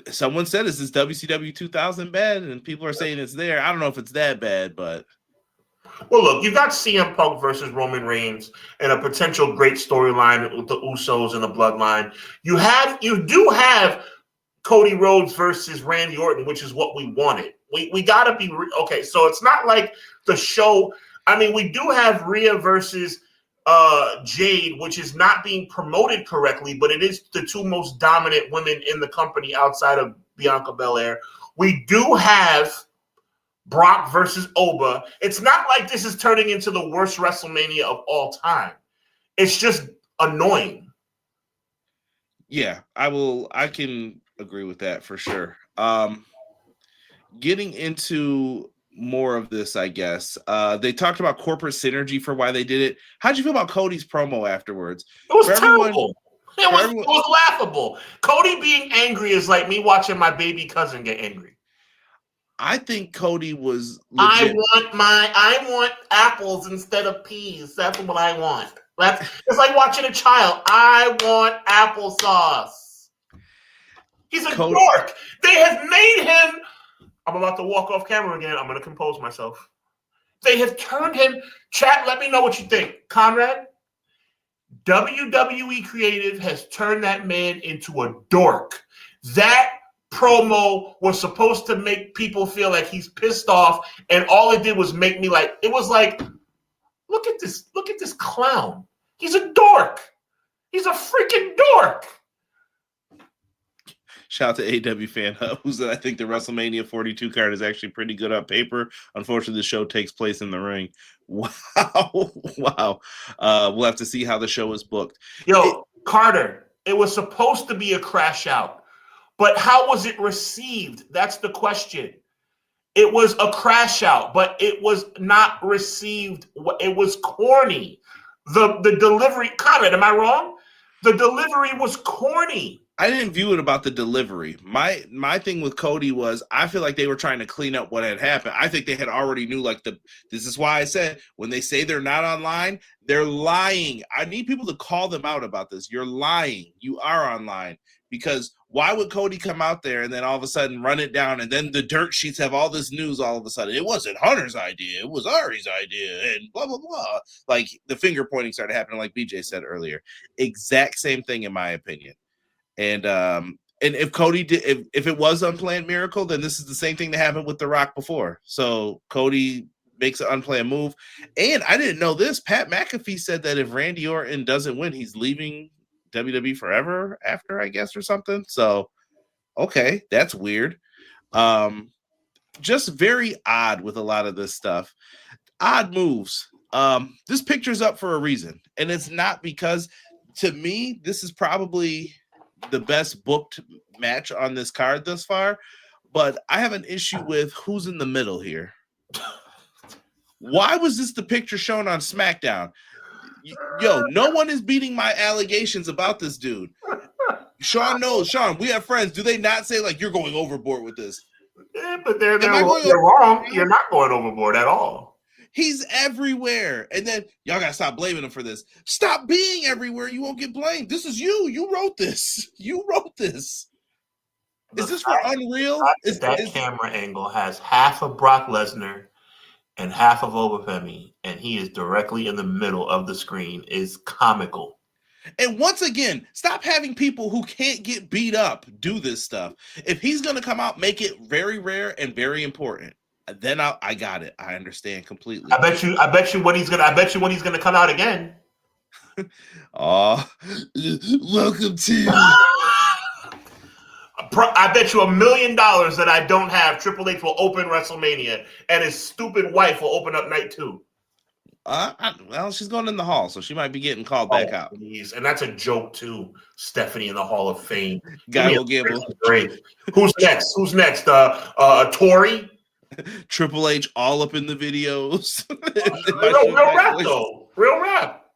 Someone said, is this WCW 2000 bad? And people are saying it's there. I don't know if it's that bad, but. Well, look, you got CM Punk versus Roman Reigns and a potential great storyline with the Usos and the Bloodline. You do have Cody Rhodes versus Randy Orton, which is what we wanted. We got to be okay. So it's not like the show. I mean, we do have Rhea versus Jade, which is not being promoted correctly, but it is the two most dominant women in the company outside of Bianca Belair. We do have Brock versus Oba. It's not like this is turning into the worst WrestleMania of all time. It's just annoying. Yeah, I can agree with that for sure. Getting into more of this, I guess. They talked about corporate synergy for why they did it. How'd you feel about Cody's promo afterwards? It was terrible. It was laughable. Cody being angry is like me watching my baby cousin get angry. I think Cody was legit. I want apples instead of peas. That's what I want. It's like watching a child. I want applesauce. He's a dork. They have made him. I'm about to walk off camera again. I'm going to compose myself. They have turned him. Chat, let me know what you think. Conrad, WWE Creative has turned that man into a dork. That promo was supposed to make people feel like he's pissed off, and all it did was make me like, it was like, Look at this clown. He's a dork. He's a freaking dork. Shout out to AW Fan Hub, who said I think the WrestleMania 42 card is actually pretty good on paper. Unfortunately, the show takes place in the ring. Wow. Wow. We'll have to see how the show is booked. Carter, it was supposed to be a crash out, but how was it received? That's the question. It was a crash out, but it was not received. It was corny. The delivery, Conrad, am I wrong? The delivery was corny. I didn't view it about the delivery. My thing with Cody was I feel like they were trying to clean up what had happened. I think they had already knew this is why I said when they say they're not online, they're lying. I need people to call them out about this. You're lying. You are online. Because why would Cody come out there and then all of a sudden run it down and then the dirt sheets have all this news all of a sudden? It wasn't Hunter's idea. It was Ari's idea and blah, blah, blah. Like the finger pointing started happening like BJ said earlier. Exact same thing in my opinion. And if Cody did, if it was unplanned miracle, then this is the same thing that happened with The Rock before. So Cody makes an unplanned move. And I didn't know this. Pat McAfee said that if Randy Orton doesn't win, he's leaving WWE forever after, I guess, or something. So, okay, that's weird. Just very odd with a lot of this stuff. Odd moves. This picture's up for a reason. And it's not because, to me, this is probably the best booked match on this card thus far, but I have an issue with who's in the middle here. Why was this the picture shown on SmackDown? Yo, no one is beating my allegations about this dude. Sean knows. Sean, we have friends. Do they not say like you're going overboard with this? Yeah, but they're wrong. You're not going overboard at all. He's everywhere. And then y'all got to stop blaming him for this. Stop being everywhere. You won't get blamed. This is you. You wrote this. You wrote this. Is this for Unreal? That camera angle has half of Brock Lesnar and half of Obafemi, and he is directly in the middle of the screen, is comical. And once again, stop having people who can't get beat up do this stuff. If he's going to come out, make it very rare and very important. Then I got it. I understand completely. I bet you when he's gonna come out again. Oh, welcome to. I bet you $1 million that I don't have. Triple H will open WrestleMania, and his stupid wife will open up night 2. Well, she's going in the hall, so she might be getting called back out. Please. And that's a joke too. Stephanie in the Hall of Fame. Guy will gamble. Great. Who's next? Tori. Triple H all up in the videos. Real rap.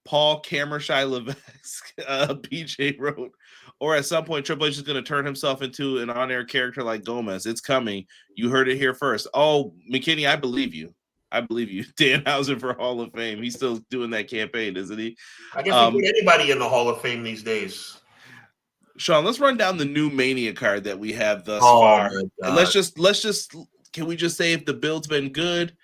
Paul Camera Shy Levesque, BJ wrote, or at some point Triple H is going to turn himself into an on-air character like Gomez. It's coming. You heard it here first. Oh, McKinney, I believe you. Danhausen for Hall of Fame. He's still doing that campaign, isn't he? I guess we put anybody in the Hall of Fame these days. Sean, let's run down the new Mania card that we have thus far. And let's just. Can we just say if the build's been good?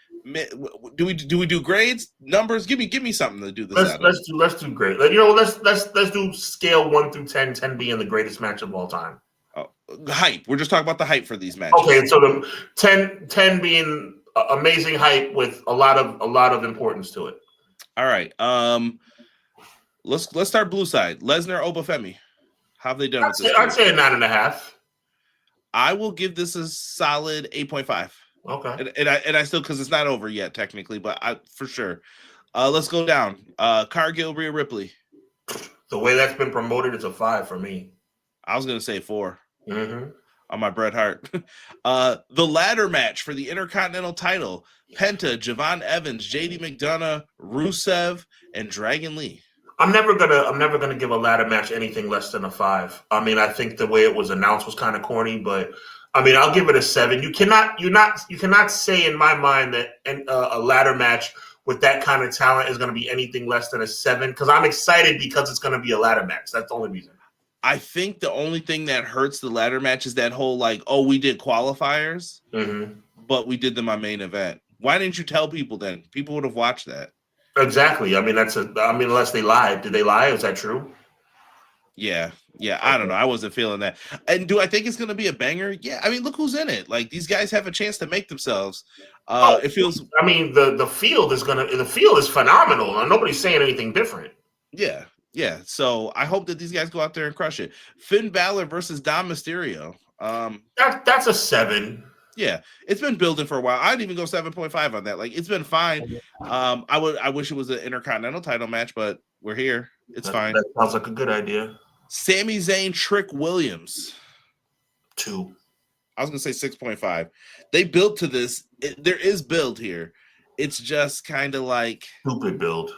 Do we do grades, numbers? Give me something to do this. Let's do grade. Let's do scale 1 through 10. 10 being the greatest match of all time. Oh, hype. We're just talking about the hype for these matches. Okay, so the 10 being amazing hype with a lot of importance to it. All right. Let's start blue side. Lesnar, Obafemi. How have they done with this? I'd say a 9.5. I will give this a solid 8.5. Okay. And I still, because it's not over yet technically, but I for sure. Let's go down. Cargill, Rhea Ripley. The way that's been promoted, it's a 5 for me. I was gonna say 4. Mm-hmm. On my Bret Hart. The ladder match for the Intercontinental title: Penta, Javon Evans, JD McDonough, Rusev, and Dragon Lee. I'm never gonna give a ladder match anything less than a 5. I mean, I think the way it was announced was kind of corny, but I mean, I'll give it a 7. You cannot say in my mind that a ladder match with that kind of talent is going to be anything less than a 7. Because I'm excited because it's going to be a ladder match. That's the only reason. I think the only thing that hurts the ladder match is that whole we did qualifiers, but we did them on main event. Why didn't you tell people then? People would have watched that. Exactly. I mean, unless they lied. Did they lie? Is that true? Yeah. I don't know. I wasn't feeling that. And do I think it's going to be a banger? Yeah. I mean, look who's in it. Like these guys have a chance to make themselves. It feels. I mean, the field is phenomenal, and nobody's saying anything different. Yeah. So I hope that these guys go out there and crush it. Finn Balor versus Dom Mysterio. That's a 7. Yeah, it's been building for a while. I'd even go 7.5 on that. Like it's been fine. I wish it was an Intercontinental title match, but we're here. It's fine. That sounds like a good idea. Sami Zayn, Trick Williams. 2. I was gonna say 6.5. They built to this. There is build here. It's just kind of like stupid build.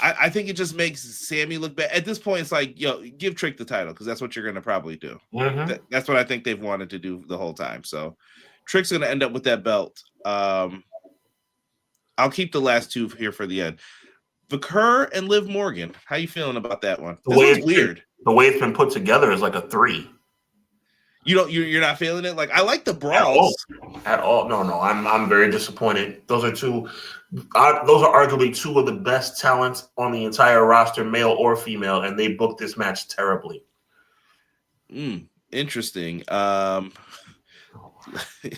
I think it just makes Sammy look bad. At this point, it's like, give Trick the title because that's what you're going to probably do. Mm-hmm. That's what I think they've wanted to do the whole time. So Trick's going to end up with that belt. I'll keep the last 2 here for the end. Vakur and Liv Morgan. How you feeling about that one? This one's weird. The way it's been put together is like a 3. You're not feeling it? Like I like the brawls. At all. No. I'm very disappointed. Those are arguably 2 of the best talents on the entire roster, male or female, and they booked this match terribly. Interesting.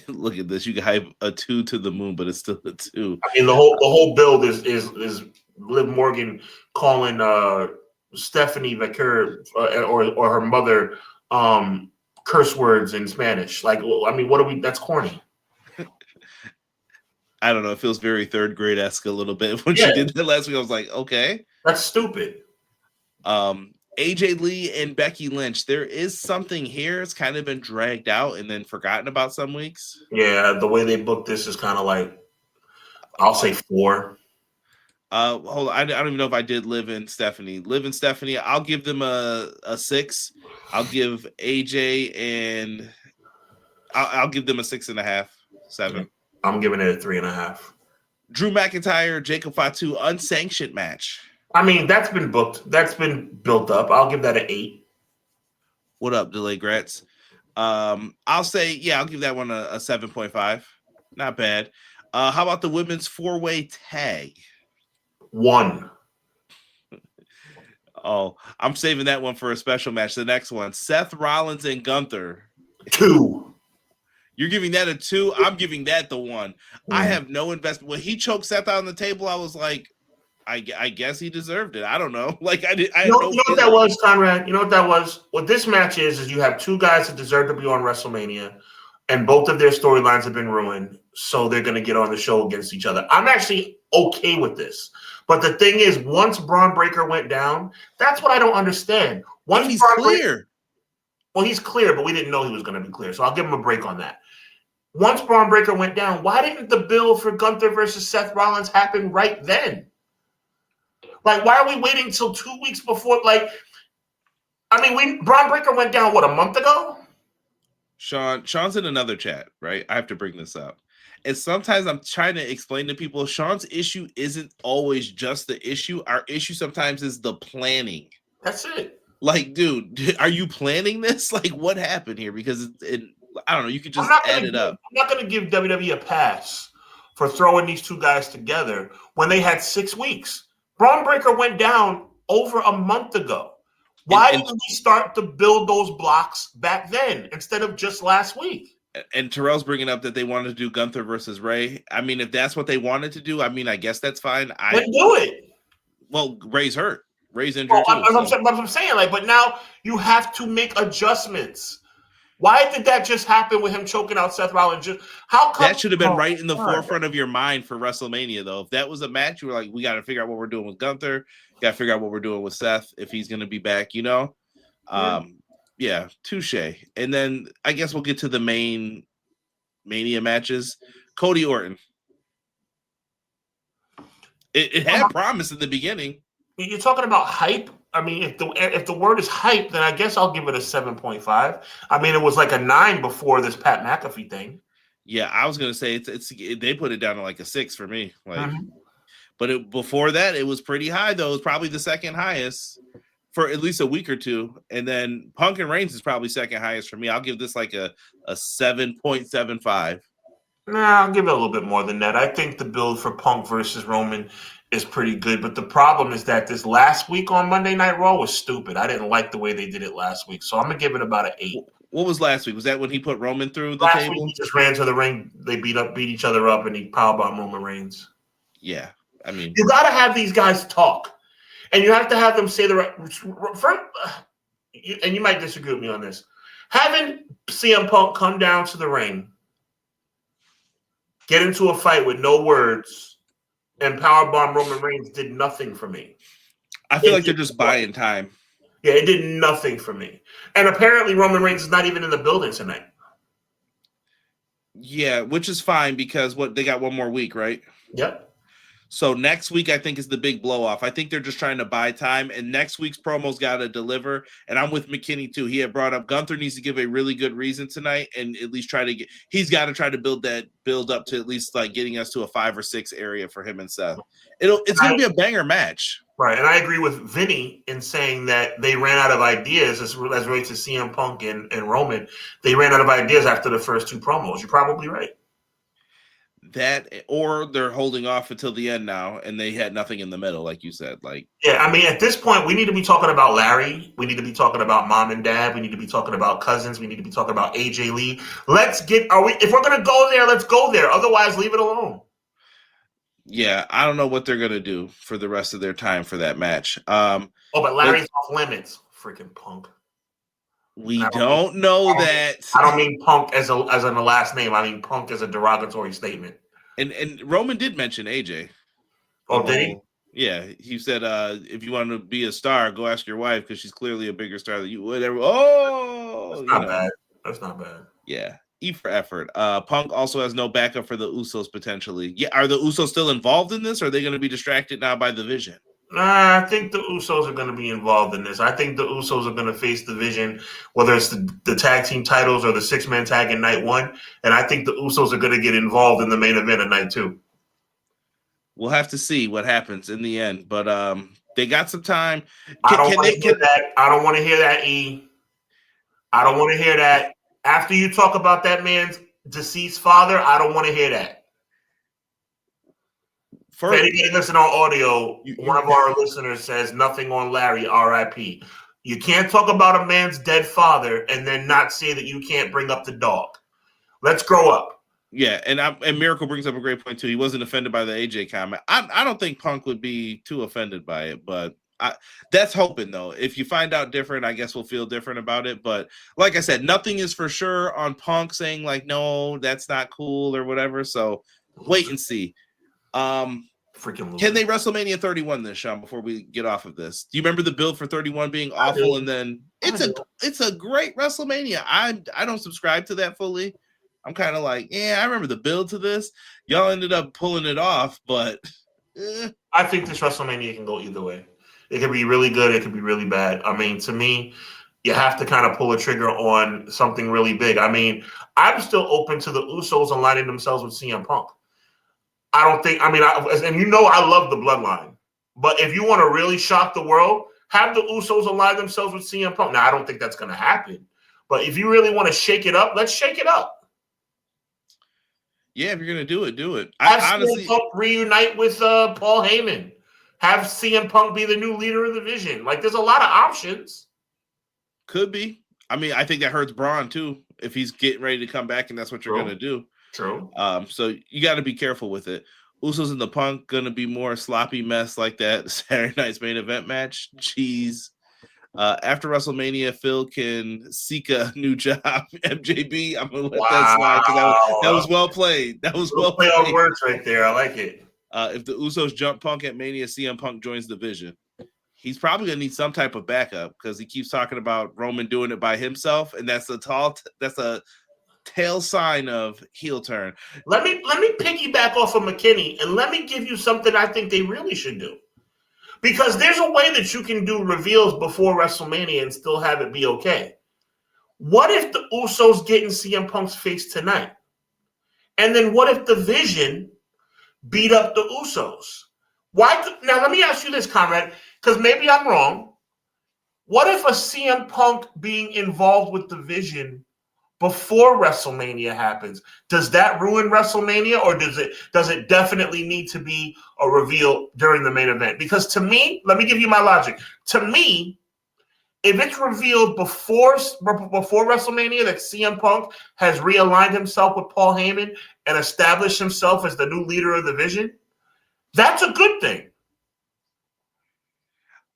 Look at this. You can hype a 2 to the moon, but it's still a 2. I mean, the whole build is Liv Morgan calling Stephanie Vaquer or her mother curse words in Spanish. Like, I mean, that's corny. I don't know. It feels very third grade-esque a little bit. When she did that last week, I was like, okay. That's stupid. AJ Lee and Becky Lynch. There is something here. It's kind of been dragged out and then forgotten about some weeks. Yeah, the way they booked this is kind of like, I'll say 4. Hold on. I don't even know if I did Liv and Stephanie. I'll give them a 6. I'll give AJ and I'll give them a 6.5, 7. I'm giving it a 3.5. Drew McIntyre, Jacob Fatu, unsanctioned match. I mean, that's been booked. That's been built up. I'll give that an 8. What up, Delay Gretz? I'll say, I'll give that one a 7.5. Not bad. How about the women's 4-way tag? 1. Oh, I'm saving that one for a special match. The next one, Seth Rollins and Gunther. 2. You're giving that a 2. I'm giving that the 1. I have no investment. When he choked Seth out on the table, I was like, I guess he deserved it. I don't know. Like you know what that was, Conrad? You know what that was? What this match is you have 2 guys that deserve to be on WrestleMania, and both of their storylines have been ruined, so they're going to get on the show against each other. I'm actually okay with this. But the thing is, once Braun Breaker went down, that's what I don't understand. Once he's clear. He's clear, but we didn't know he was going to be clear, so I'll give him a break on that. Once Braun Breaker went down, why didn't the build for Gunther versus Seth Rollins happen right then? Like, why are we waiting till 2 weeks before? Like, I mean, Braun Breaker went down, a month ago? Sean's in another chat, right? I have to bring this up. And sometimes I'm trying to explain to people, Sean's issue isn't always just the issue. Our issue sometimes is the planning. That's it. Like, dude, are you planning this? Like, what happened here? Because I don't know. You could just add it up. I'm not going to give WWE a pass for throwing these 2 guys together when they had 6 weeks. Braun Breaker went down over a month ago. Why didn't we start to build those blocks back then instead of just last week? And Terrell's bringing up that they wanted to do Gunther versus Ray. I mean, if that's what they wanted to do, I mean, I guess that's fine. Then do it. Well, Ray's hurt. Ray's injured too. I'm saying, but now you have to make adjustments. Why did that just happen with him choking out Seth Rollins? That should have been right in the forefront of your mind for WrestleMania, though. If that was a match, you were like, we got to figure out what we're doing with Gunther. Got to figure out what we're doing with Seth if he's going to be back, Yeah, touche. And then I guess we'll get to the main Mania matches. Cody Orton. It had promise in the beginning. You're talking about hype. I mean, if the word is hype, then I guess I'll give it a 7.5. I mean, it was like a 9 before this Pat McAfee thing. Yeah, I was gonna say they put it down to like a 6 for me. Like, but before that, it was pretty high though. It was probably the second highest for at least a week or 2, and then Punk and Reigns is probably second highest for me. I'll give this like a 7.75. Nah, I'll give it a little bit more than that. I think the build for Punk versus Roman is pretty good, but the problem is that this last week on Monday Night Raw was stupid. I didn't like the way they did it last week, so I'm gonna give it about an 8. What was last week? Was that when he put Roman through the Last week table? he just ran to the ring. They beat each other up, and he powerbombed Roman Reigns. Yeah, I mean, You got to have these guys talk, and you have to have them say the right. And you might disagree with me on this. Having CM Punk come down to the ring, get into a fight with no words, and powerbomb Roman Reigns did nothing for me. I feel like they're just buying time. Yeah, it did nothing for me. And apparently Roman Reigns is not even in the building tonight. Yeah, which is fine because they got one more week, right? Yep. So next week, I think, is the big blow off. I think they're just trying to buy time, and next week's promo's got to deliver. And I'm with McKinney too. He had brought up Gunther needs to give a really good reason tonight, and at least he's got to try to build up to at least like getting us to a 5 or 6 area for him and Seth. It's going to be a banger match. Right, and I agree with Vinny in saying that they ran out of ideas as relates to CM Punk and Roman. They ran out of ideas after the first 2 promos. You're probably right. That, or they're holding off until the end now, and they had nothing in the middle, like you said. Yeah, I mean, at this point, we need to be talking about Larry. We need to be talking about Mom and Dad. We need to be talking about cousins. We need to be talking about AJ Lee. If we're going to go there, let's go there. Otherwise, leave it alone. Yeah, I don't know what they're going to do for the rest of their time for that match. But Larry's off limits. Freaking Punk. We don't know that. I don't mean Punk as in the last name. I mean Punk as a derogatory statement. And Roman did mention AJ. Oh, did he? Yeah, he said, if you want to be a star, go ask your wife because she's clearly a bigger star than you. Whatever. Oh, that's not bad. That's not bad. Yeah, E for effort. Punk also has no backup for the Usos potentially. Yeah, are the Usos still involved in this? Or are they going to be distracted now by the Vision? I think the Usos are going to be involved in this. I think the Usos are going to face the Vision, whether it's the tag team titles or the 6-man tag in night 1. And I think the Usos are going to get involved in the main event of night 2. We'll have to see what happens in the end. But they got some time. I don't want to hear that. I don't want to hear that, E. I don't want to hear that. After you talk about that man's deceased father, I don't want to hear that. For anybody listening on audio, one of our listeners says nothing on Larry, R.I.P. You can't talk about a man's dead father and then not say that you can't bring up the dog. Let's grow up. Yeah, and Miracle brings up a great point too. He wasn't offended by the AJ comment. I don't think Punk would be too offended by it, but that's hoping though. If you find out different, I guess we'll feel different about it. But like I said, nothing is for sure on Punk saying like, no, that's not cool or whatever. So wait and see. Freaking can they WrestleMania 31 this, Sean, before we get off of this? Do you remember the build for 31 being awful? And then it's a great WrestleMania. I don't subscribe to that fully. I'm kind of like, yeah, I remember the build to this. Y'all ended up pulling it off, but I think this WrestleMania can go either way. It could be really good. It could be really bad. I mean, to me, you have to kind of pull a trigger on something really big. I mean, I'm still open to the Usos aligning themselves with CM Punk. I don't think, I love the bloodline. But if you want to really shock the world, have the Usos align themselves with CM Punk. Now, I don't think that's going to happen. But if you really want to shake it up, let's shake it up. Yeah, if you're going to do it, do it. Have CM Punk reunite with Paul Heyman. Have CM Punk be the new leader of the Vision. Like, there's a lot of options. Could be. I mean, I think that hurts Braun, too, if he's getting ready to come back and that's what you're going to do. True. So you got to be careful with it. Usos and the Punk going to be more sloppy mess like that Saturday night's main event match. Jeez. After WrestleMania, Phil can seek a new job. MJB, I'm going to let that slide because that was well played. That was well played. On words right there. I like it. If the Usos jump Punk at Mania, CM Punk joins the Vision. He's probably going to need some type of backup because he keeps talking about Roman doing it by himself, and that's a tail sign of heel turn. Let me piggyback off of McKinney and let me give you something I think they really should do. Because there's a way that you can do reveals before WrestleMania and still have it be okay. What if the Usos get in CM Punk's face tonight? And then what if the Vision beat up the Usos? Now let me ask you this, Conrad, because maybe I'm wrong. What if a CM Punk being involved with the Vision before WrestleMania happens. Does that ruin WrestleMania, or does it definitely need to be a reveal during the main event? Because to me, let me give you my logic. To me, if it's revealed before WrestleMania that CM Punk has realigned himself with Paul Heyman and established himself as the new leader of the division, that's a good thing.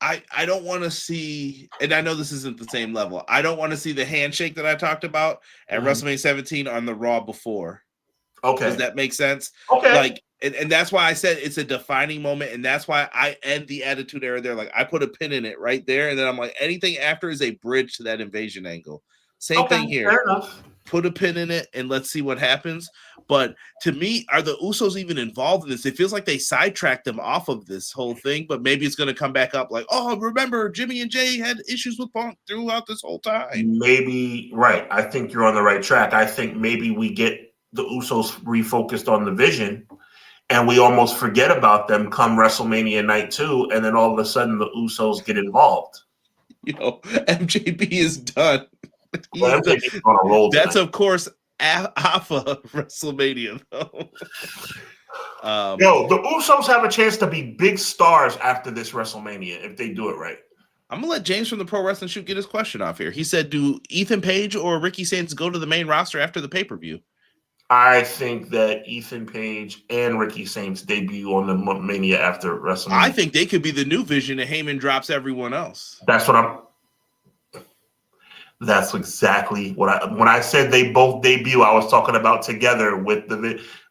I don't want to see, and I know this isn't the same level, I don't want to see the handshake that I talked about at WrestleMania 17 on the Raw before. Okay. Does that make sense? Okay. Like, and that's why I said it's a defining moment, and that's why I end the Attitude Era there. Like, I put a pin in it right there, and then I'm like, anything after is a bridge to that invasion angle. Same thing here. Fair enough. Put a pin in it and let's see what happens. But to me, are the Usos even involved in this? It feels like they sidetracked them off of this whole thing, but maybe it's going to come back up like, oh, remember Jimmy and Jay had issues with Punk throughout this whole time. Maybe, right. I think you're on the right track. I think maybe we get the Usos refocused on the vision and we almost forget about them come WrestleMania night 2, and then all of a sudden the Usos get involved. MJB is done. Well, MJB's on a roll that's tonight. Of course off of WrestleMania though. The Usos have a chance to be big stars after this WrestleMania if they do it right. I'm gonna let James from the Pro Wrestling Shoot get his question off here. He said, do Ethan Page or Ricky Sainz go to the main roster after the pay-per-view? I think that Ethan Page and Ricky Sainz debut on the Mania after WrestleMania. I think they could be the new vision and Heyman drops everyone else. That's exactly what when I said they both debut, I was talking about together with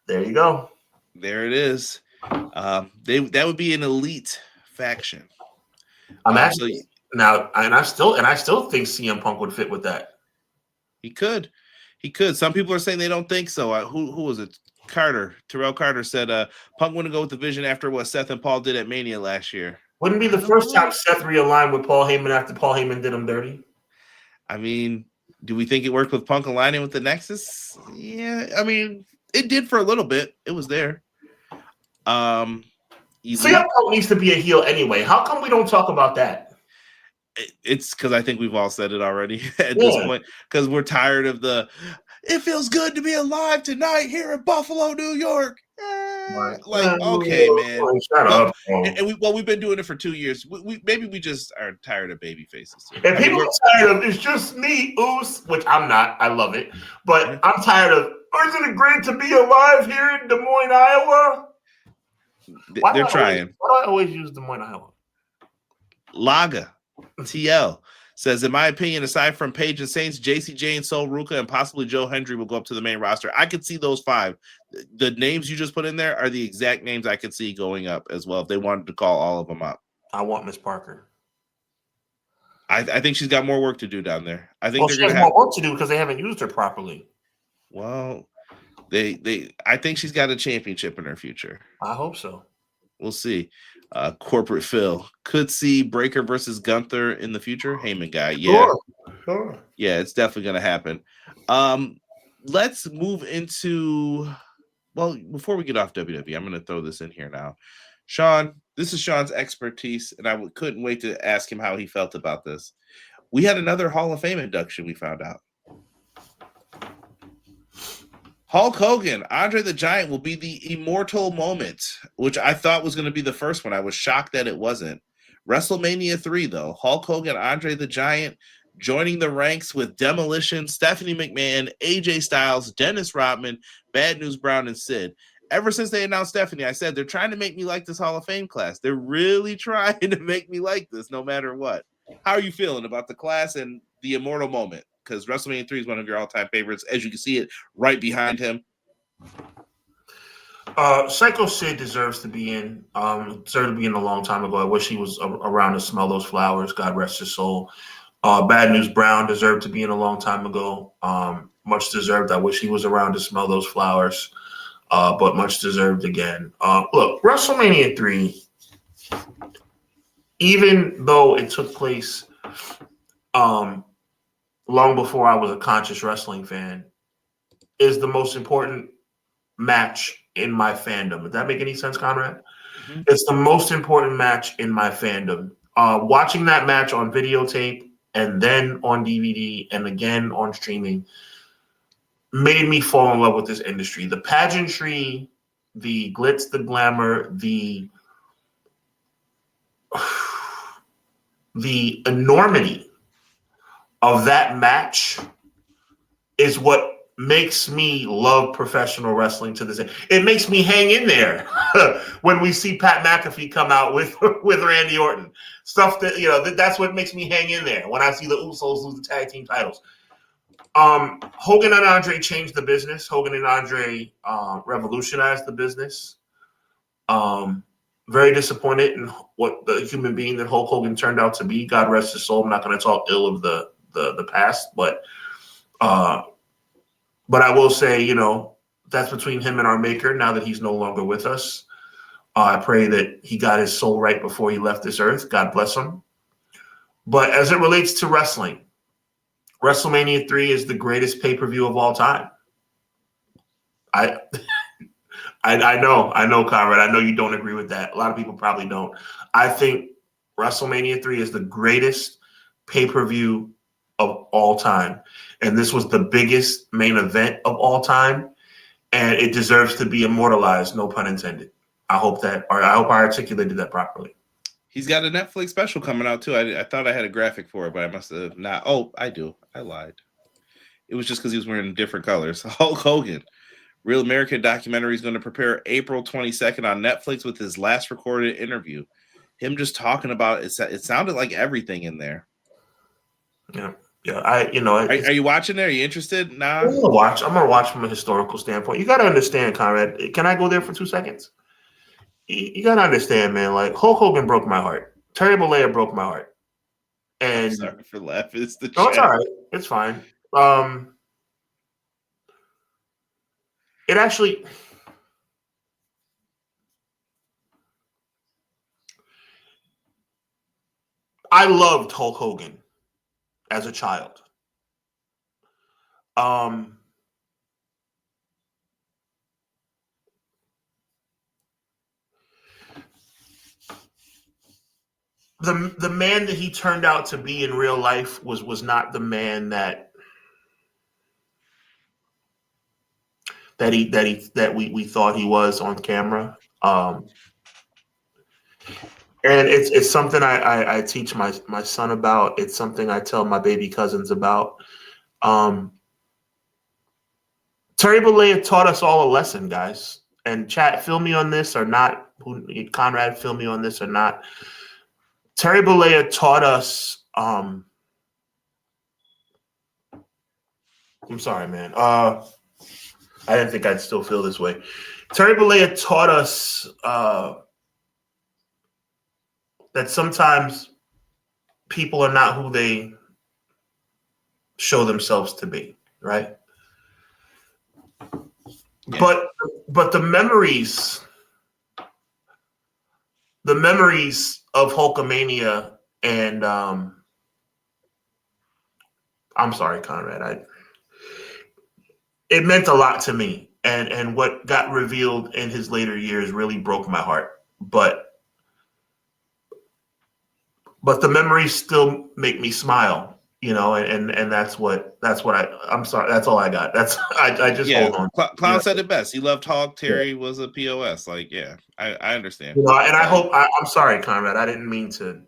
there you go. There it is. That would be an elite faction. I'm actually now, and I still think CM Punk would fit with that. He could. Some people are saying they don't think so. Who was it? Terrell Carter said Punk wouldn't go with the vision after what Seth and Paul did at Mania last year. Wouldn't be the first time Seth realigned with Paul Heyman after Paul Heyman did him dirty. I mean, do we think it worked with Punk aligning with the Nexus? Yeah, I mean, it did for a little bit. It was there. CM Punk needs to be a heel anyway. How come we don't talk about that? It's because I think we've all said it already at this point. Because we're tired of it feels good to be alive tonight here in Buffalo, New York. Okay, man. Shut up. We've been doing it for 2 years. Maybe we just are tired of baby faces. And people are tired of it's just me, Oos, which I'm not. I love it. But I'm tired of, isn't it great to be alive here in Des Moines, Iowa? They're trying. Why do I always use Des Moines, Iowa? Laga TL says, in my opinion, aside from Page and Saints, JCJ and Sol Ruka and possibly Joe Hendry will go up to the main roster. I could see those 5. The names you just put in there are the exact names I could see going up as well if they wanted to call all of them up. I want Miss Parker. I think she's got more work to do down there. I think she has more work to do because they haven't used her properly. Well, I think she's got a championship in her future. I hope so. We'll see. Corporate Phil could see Breaker versus Gunther in the future. Heyman guy, yeah, sure. Yeah, it's definitely going to happen. Let's move into. Well, before we get off WWE, I'm going to throw this in here now. Sean, this is Sean's expertise, and I couldn't wait to ask him how he felt about this. We had another Hall of Fame induction. We found out. Hulk Hogan, Andre the Giant will be the immortal moment, which I thought was going to be the first one. I was shocked that it wasn't. WrestleMania 3, though. Hulk Hogan, Andre the Giant, joining the ranks with Demolition, Stephanie McMahon, AJ Styles, Dennis Rodman, Bad News Brown, and Sid. Ever since they announced Stephanie, I said, they're trying to make me like this Hall of Fame class. They're really trying to make me like this no matter what. How are you feeling about the class and the immortal moment? Because WrestleMania 3 is one of your all-time favorites. As you can see it right behind him. Psycho Sid deserves to be in. Deserved to be in a long time ago. I wish he was around to smell those flowers. God rest his soul. Bad News Brown deserved to be in a long time ago. Much deserved. I wish he was around to smell those flowers. But much deserved again. Look, WrestleMania 3, even though it took place long before I was a conscious wrestling fan, is the most important match in my fandom. Does that make any sense, Conrad? Mm-hmm. It's the most important match in my fandom. Watching that match on videotape and then on DVD and again on streaming made me fall in love with this industry. The pageantry, the glitz, the glamour, the enormity of that match is what makes me love professional wrestling to this day. It makes me hang in there when we see Pat McAfee come out with Randy Orton. Stuff that, that's what makes me hang in there when I see the Usos lose the tag team titles. Hogan and Andre changed the business. Hogan and Andre revolutionized the business. Very disappointed in what the human being that Hulk Hogan turned out to be. God rest his soul. I'm not going to talk ill of the past, but I will say, that's between him and our maker now that he's no longer with us. I pray that he got his soul right before he left this earth. God bless him. But as it relates to wrestling, WrestleMania 3 is the greatest pay-per-view of all time. I know, Conrad. I know you don't agree with that. A lot of people probably don't. I think WrestleMania 3 is the greatest pay-per-view of all time. And this was the biggest main event of all time. And it deserves to be immortalized, no pun intended. I hope I articulated that properly. He's got a Netflix special coming out too. I thought I had a graphic for it, but I must have not. Oh, I do. I lied. It was just because he was wearing different colors. Hulk Hogan. Real American documentary is going to prepare April 22nd on Netflix with his last recorded interview. Him just talking about it. It sounded like everything in there. Yeah. Are you watching there? Are you interested? Nah. I'm gonna watch from a historical standpoint. You got to understand, Conrad. Can I go there for 2 seconds? You got to understand, man. Like Hulk Hogan broke my heart. Terry Bollea broke my heart. And I'm sorry for laughing. It's it's all right. It's fine. It actually. I loved Hulk Hogan as a child. The man that he turned out to be in real life was not the man that we thought he was on camera. And it's something I teach my son about. It's something I tell my baby cousins about. Terry Bollea taught us all a lesson, guys. And chat, fill me on this or not. Conrad, fill me on this or not. Terry Bollea taught us. I'm sorry, man. I didn't think I'd still feel this way. Terry Bollea taught us that sometimes people are not who they show themselves to be, right? Yeah. But the memories of Hulkamania and I'm sorry, Conrad. It meant a lot to me, and what got revealed in his later years really broke my heart. But the memories still make me smile, and that's what I'm sorry. That's all I got. I just hold on. Clown said it best. He loved Hulk. Terry was a POS. Like, yeah, I understand. And I hope I'm sorry, Conrad. I didn't mean to.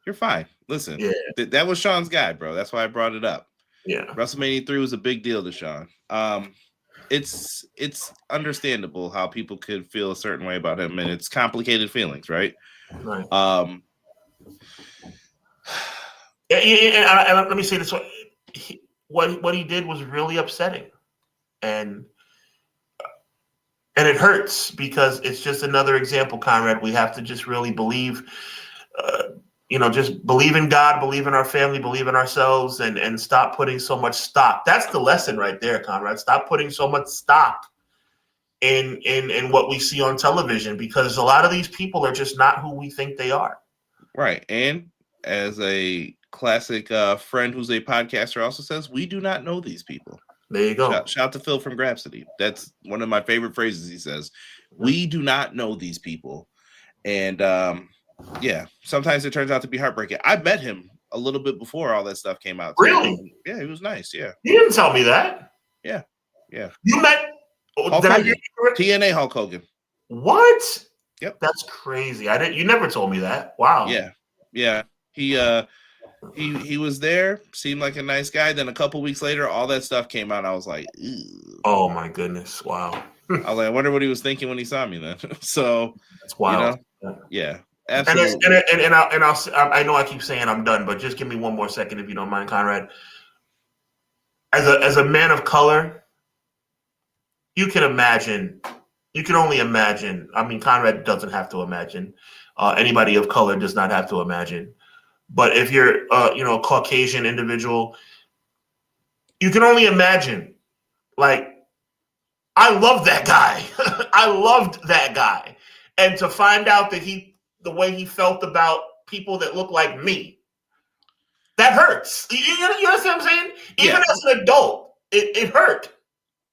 You're fine. Listen, that was Sean's guy, bro. That's why I brought it up. Yeah, WrestleMania 3 was a big deal to Sean. It's understandable how people could feel a certain way about him, and it's complicated feelings, right? Right. And let me say this: what he did was really upsetting, and it hurts because it's just another example, Conrad. We have to just really believe, just believe in God, believe in our family, believe in ourselves, and stop putting so much stock. That's the lesson right there, Conrad. Stop putting so much stock in what we see on television, because a lot of these people are just not who we think they are. Right. And as a classic friend who's a podcaster also says, we do not know these people. There you go. Shout out to Phil from Grapsody. That's one of my favorite phrases he says. We do not know these people. And sometimes it turns out to be heartbreaking. I met him a little bit before all that stuff came out. Really? Yeah, he was nice. Yeah. You didn't tell me that. Yeah. You met Hulk Hogan. TNA Hulk Hogan. What? Yep. That's crazy. I didn't. You never told me that. Wow. Yeah. He was there. Seemed like a nice guy. Then a couple weeks later, all that stuff came out. I was like, ew. Oh my goodness! Wow. I was like, I wonder what he was thinking when he saw me then. So that's wild. Yeah. Absolutely. I know I keep saying I'm done, but just give me one more second if you don't mind, Conrad. As a man of color, you can only imagine. I mean, Conrad doesn't have to imagine. Anybody of color does not have to imagine. But if you're, a Caucasian individual, you can only imagine. Like, I love that guy. I loved that guy, and to find out that the way he felt about people that look like me, that hurts. You understand what I'm saying? Even as an adult, it hurt.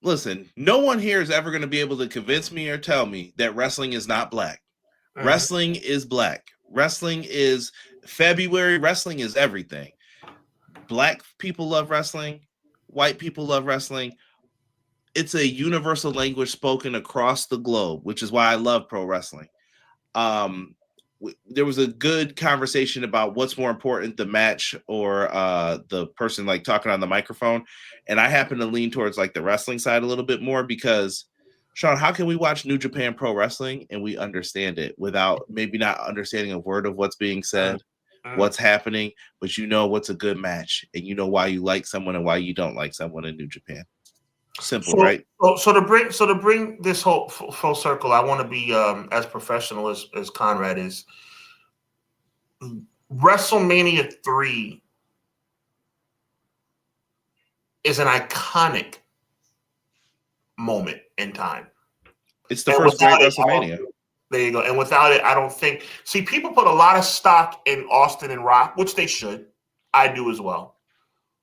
Listen, no one here is ever going to be able to convince me or tell me that wrestling is not black. Mm-hmm. Wrestling is black. Wrestling is February. Wrestling is everything. Black people love wrestling. White people love wrestling. It's a universal language spoken across the globe, which is why I love pro wrestling. There was a good conversation about what's more important, the match or the person like talking on the microphone. And I happen to lean towards like the wrestling side a little bit more because, Sean, how can we watch New Japan Pro Wrestling and we understand it without maybe not understanding a word of what's being said, what's happening, but you know what's a good match and you know why you like someone and why you don't like someone in New Japan. Simple, right? So to bring this whole full circle, I want to be as professional as Conrad is. WrestleMania 3 is an iconic moment in time. It's the first great WrestleMania. There you go. And without it, I don't think. See, people put a lot of stock in Austin and Rock, which they should. I do as well.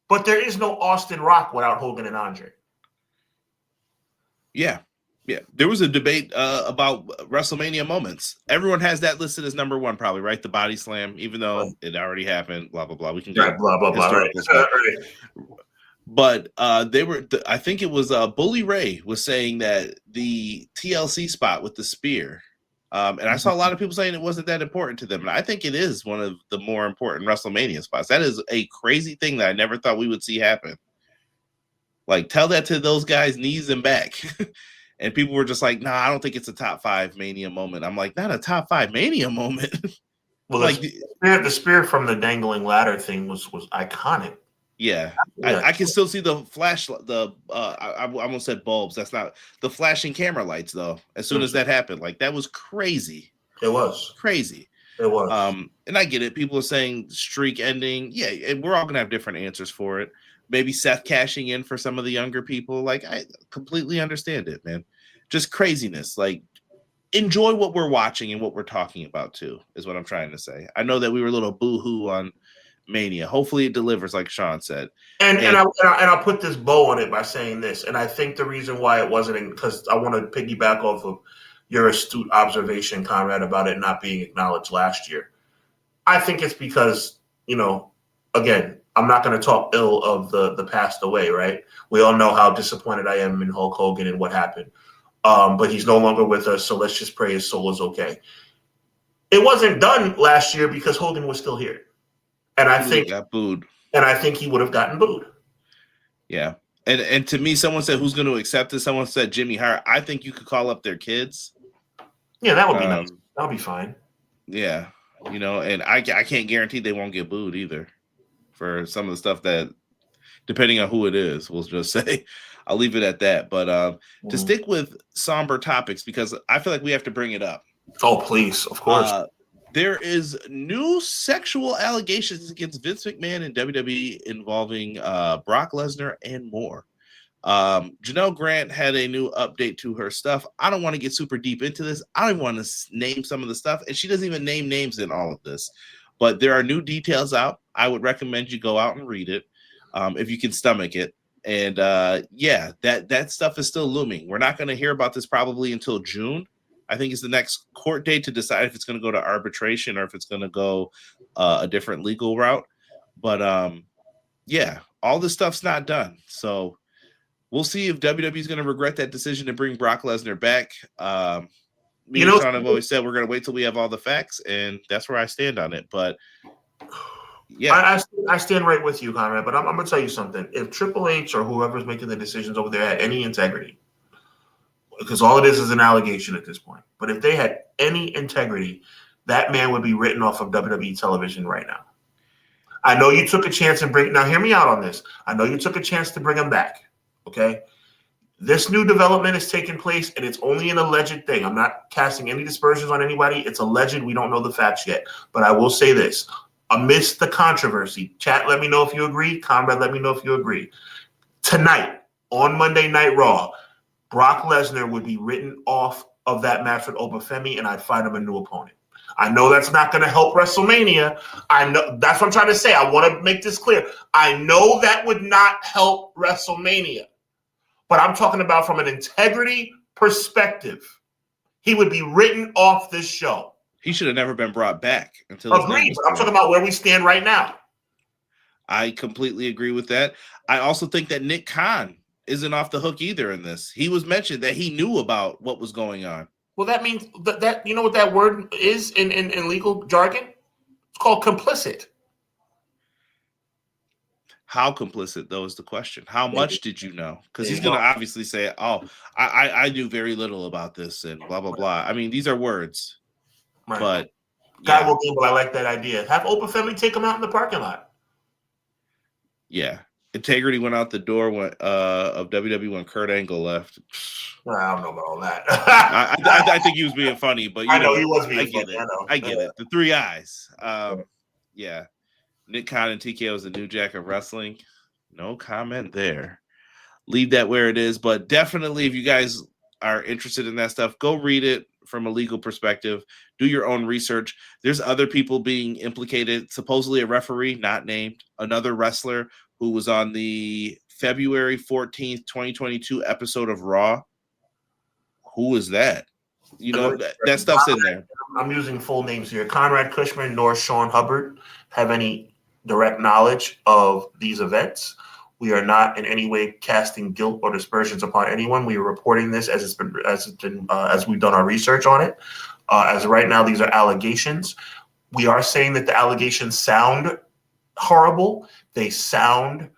But there is no Austin Rock without Hogan and Andre. Yeah. There was a debate about WrestleMania moments. Everyone has that listed as number one, probably, right? The body slam, even though it already happened. Blah blah blah. We can go blah blah blah. Right. But they were. I think it was Bully Ray was saying that the TLC spot with the spear, and I saw a lot of people saying it wasn't that important to them. And I think it is one of the more important WrestleMania spots. That is a crazy thing that I never thought we would see happen. Like, tell that to those guys' knees and back. And people were just like, nah, I don't think it's a top 5 Mania moment. I'm like, not a top 5 Mania moment. Well, like the spear from the dangling ladder thing was iconic. Yeah. I can still see the flash, I almost said bulbs. That's not the flashing camera lights, though. As soon as that happened, like, that was crazy. It was crazy. It was. And I get it. People are saying streak ending. Yeah, and we're all gonna have different answers for it. Maybe Seth cashing in for some of the younger people. Like, I completely understand it, man. Just craziness. Like, enjoy what we're watching and what we're talking about too, is what I'm trying to say. I know that we were a little boo-hoo on Mania. Hopefully it delivers, like Sean said. And I'll put this bow on it by saying this. And I think the reason why it wasn't, because I want to piggyback off of your astute observation, Conrad, about it not being acknowledged last year. I think it's because, again, I'm not going to talk ill of the passed away, right? We all know how disappointed I am in Hulk Hogan and what happened. But he's no longer with us, so let's just pray his soul is okay. It wasn't done last year because Hogan was still here. And I think got booed. And I think he would have gotten booed. Yeah. And to me, someone said, who's going to accept it? Someone said Jimmy Hart. I think you could call up their kids. Yeah, that would be nice. That would be fine. Yeah. And I can't guarantee they won't get booed either for some of the stuff that, depending on who it is, we'll just say. I'll leave it at that. But to stick with somber topics, because I feel like we have to bring it up. Oh, please. Of course. There is new sexual allegations against Vince McMahon and WWE involving Brock Lesnar and more. Janelle Grant had a new update to her stuff. I don't want to get super deep into this. I don't want to name some of the stuff, and she doesn't even name names in all of this. But there are new details out. I would recommend you go out and read it if you can stomach it. And that stuff is still looming. We're not going to hear about this probably until June. I think it's the next court date to decide if it's going to go to arbitration or if it's going to go a different legal route. But yeah, all this stuff's not done. So we'll see if WWE is going to regret that decision to bring Brock Lesnar back. Me and Sean have always said we're going to wait till we have all the facts, and that's where I stand on it. But yeah, I stand right with you, Conrad. But I'm going to tell you something. If Triple H or whoever's making the decisions over there had any integrity, because all it is an allegation at this point, but if they had any integrity, that man would be written off of WWE television right now. I know you took a chance and now hear me out on this. I know you took a chance to bring him back. Okay. This new development is taking place, and it's only an alleged thing. I'm not casting any dispersions on anybody. It's alleged. We don't know the facts yet. But I will say this. Amidst the controversy, chat, let me know if you agree. Conrad, let me know if you agree. Tonight, on Monday Night Raw, Brock Lesnar would be written off of that match with Obafemi, and I'd find him a new opponent. I know that's not going to help WrestleMania. I know that's what I'm trying to say. I want to make this clear. I know that would not help WrestleMania. But I'm talking about from an integrity perspective. He would be written off this show. He should have never been brought back until. Agreed. But I'm talking about where we stand right now. I completely agree with that. I also think that Nick Khan isn't off the hook either in this. He was mentioned that he knew about what was going on. Well, that means that you know what that word is in legal jargon? It's called complicit. How complicit, though, is the question. How much did you know? Because he's going to obviously say, oh, I knew very little about this and blah, blah, blah. I mean, these are words. Right. But Guy will gamble. I like that idea. Have Obafemi take him out in the parking lot. Yeah. Integrity went out the door of WWE when Kurt Angle left. I don't know about all that. I think he was being funny, but I know he was being funny. I get it. The three eyes. Yeah. Nick Khan and TKO is the new jack of wrestling. No comment there. Leave that where it is. But definitely, if you guys are interested in that stuff, go read it from a legal perspective. Do your own research. There's other people being implicated. Supposedly a referee, not named. Another wrestler who was on the February 14th, 2022 episode of Raw. Who is that? You know, that stuff's in there. I'm using full names here. Conrad Cushman nor Sean Hubbard have any direct knowledge of these events. We are not in any way casting guilt or dispersions upon anyone. We are reporting this as we've done our research on it. As of right now, these are allegations. We are saying that the allegations sound horrible. They sound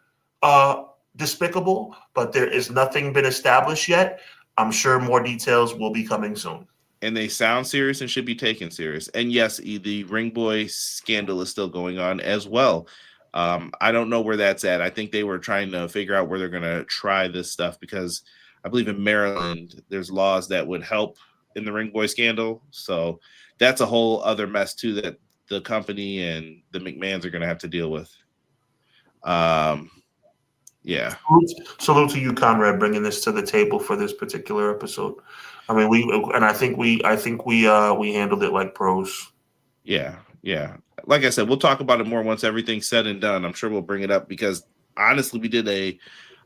despicable, but there is nothing been established yet. I'm sure more details will be coming soon. And they sound serious and should be taken serious. And yes, the Ring Boy scandal is still going on as well. I don't know where that's at. I think they were trying to figure out where they're going to try this stuff because I believe in Maryland, there's laws that would help in the Ring Boy scandal. So that's a whole other mess too that the company and the McMahons are going to have to deal with. Yeah. Salute to you, Conrad, bringing this to the table for this particular episode. I mean, I think we handled it like pros. Yeah. Like I said, we'll talk about it more once everything's said and done. I'm sure we'll bring it up because honestly, we did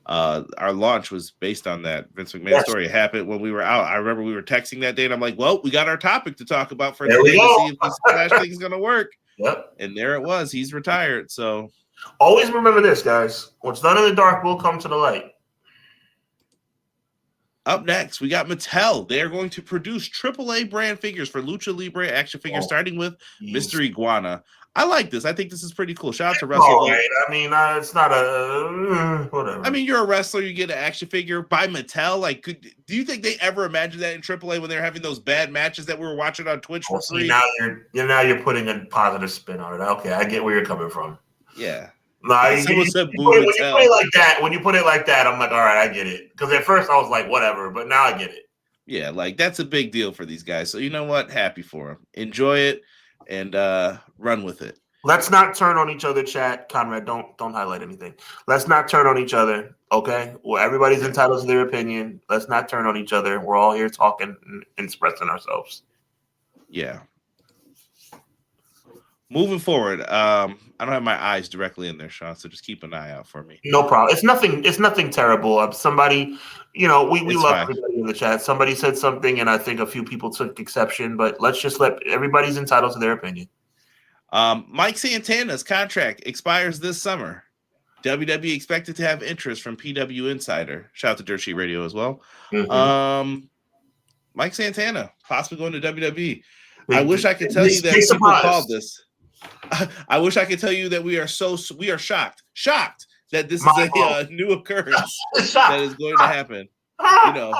our launch was based on that Vince McMahon story. It happened when we were out. I remember we were texting that day, and I'm like, "Well, we got our topic to talk about for today to see if this Flash thing is going to work." Yep. And there it was. He's retired. So always remember this, guys: what's done in the dark will come to the light. Up next, we got Mattel. They are going to produce AAA brand figures for Lucha Libre action figures, starting with Mr. Iguana. I like this. I think this is pretty cool. Shout out to WrestleMania. Right. I mean, it's not a whatever. I mean, you're a wrestler. You get an action figure by Mattel. Like, do you think they ever imagined that in AAA when they're having those bad matches that we were watching on Twitch for free? Now you're putting a positive spin on it. Okay, I get where you're coming from. Yeah. No, when you put it like that, I'm like, all right, I get it. Because at first I was like, whatever, but now I get it. Yeah, like that's a big deal for these guys. So you know what? Happy for them. Enjoy it and run with it. Let's not turn on each other, chat. Conrad, don't highlight anything. Let's not turn on each other, okay? Well, everybody's entitled to their opinion. Let's not turn on each other. We're all here talking and expressing ourselves. Yeah. Moving forward, I don't have my eyes directly in there, Sean, so just keep an eye out for me. No problem. It's nothing terrible. Somebody, we love everybody in the chat. Somebody said something, and I think a few people took exception, but let's just let everybody's entitled to their opinion. Mike Santana's contract expires this summer. WWE expected to have interest from PW Insider. Shout out to Dirt Sheet Radio as well. Mike Santana possibly going to WWE. I wish I could tell you that people called this. I wish I could tell you that we are shocked that this is a new occurrence that is going to happen. You know,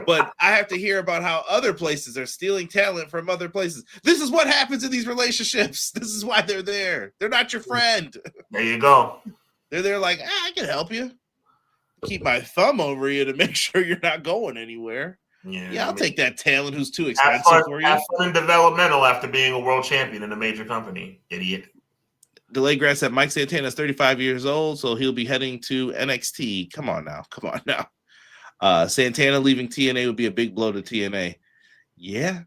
but I have to hear about how other places are stealing talent from other places. This is what happens in these relationships. This is why they're there. They're not your friend. There you go. They're there like, I can help you. Keep my thumb over you to make sure you're not going anywhere. Yeah, I'll take that talent who's too expensive for you. Have fun and developmental after being a world champion in a major company, idiot. Delay Grass said Mike Santana is 35 years old, so he'll be heading to NXT. Come on now. Santana leaving TNA would be a big blow to TNA. Yeah.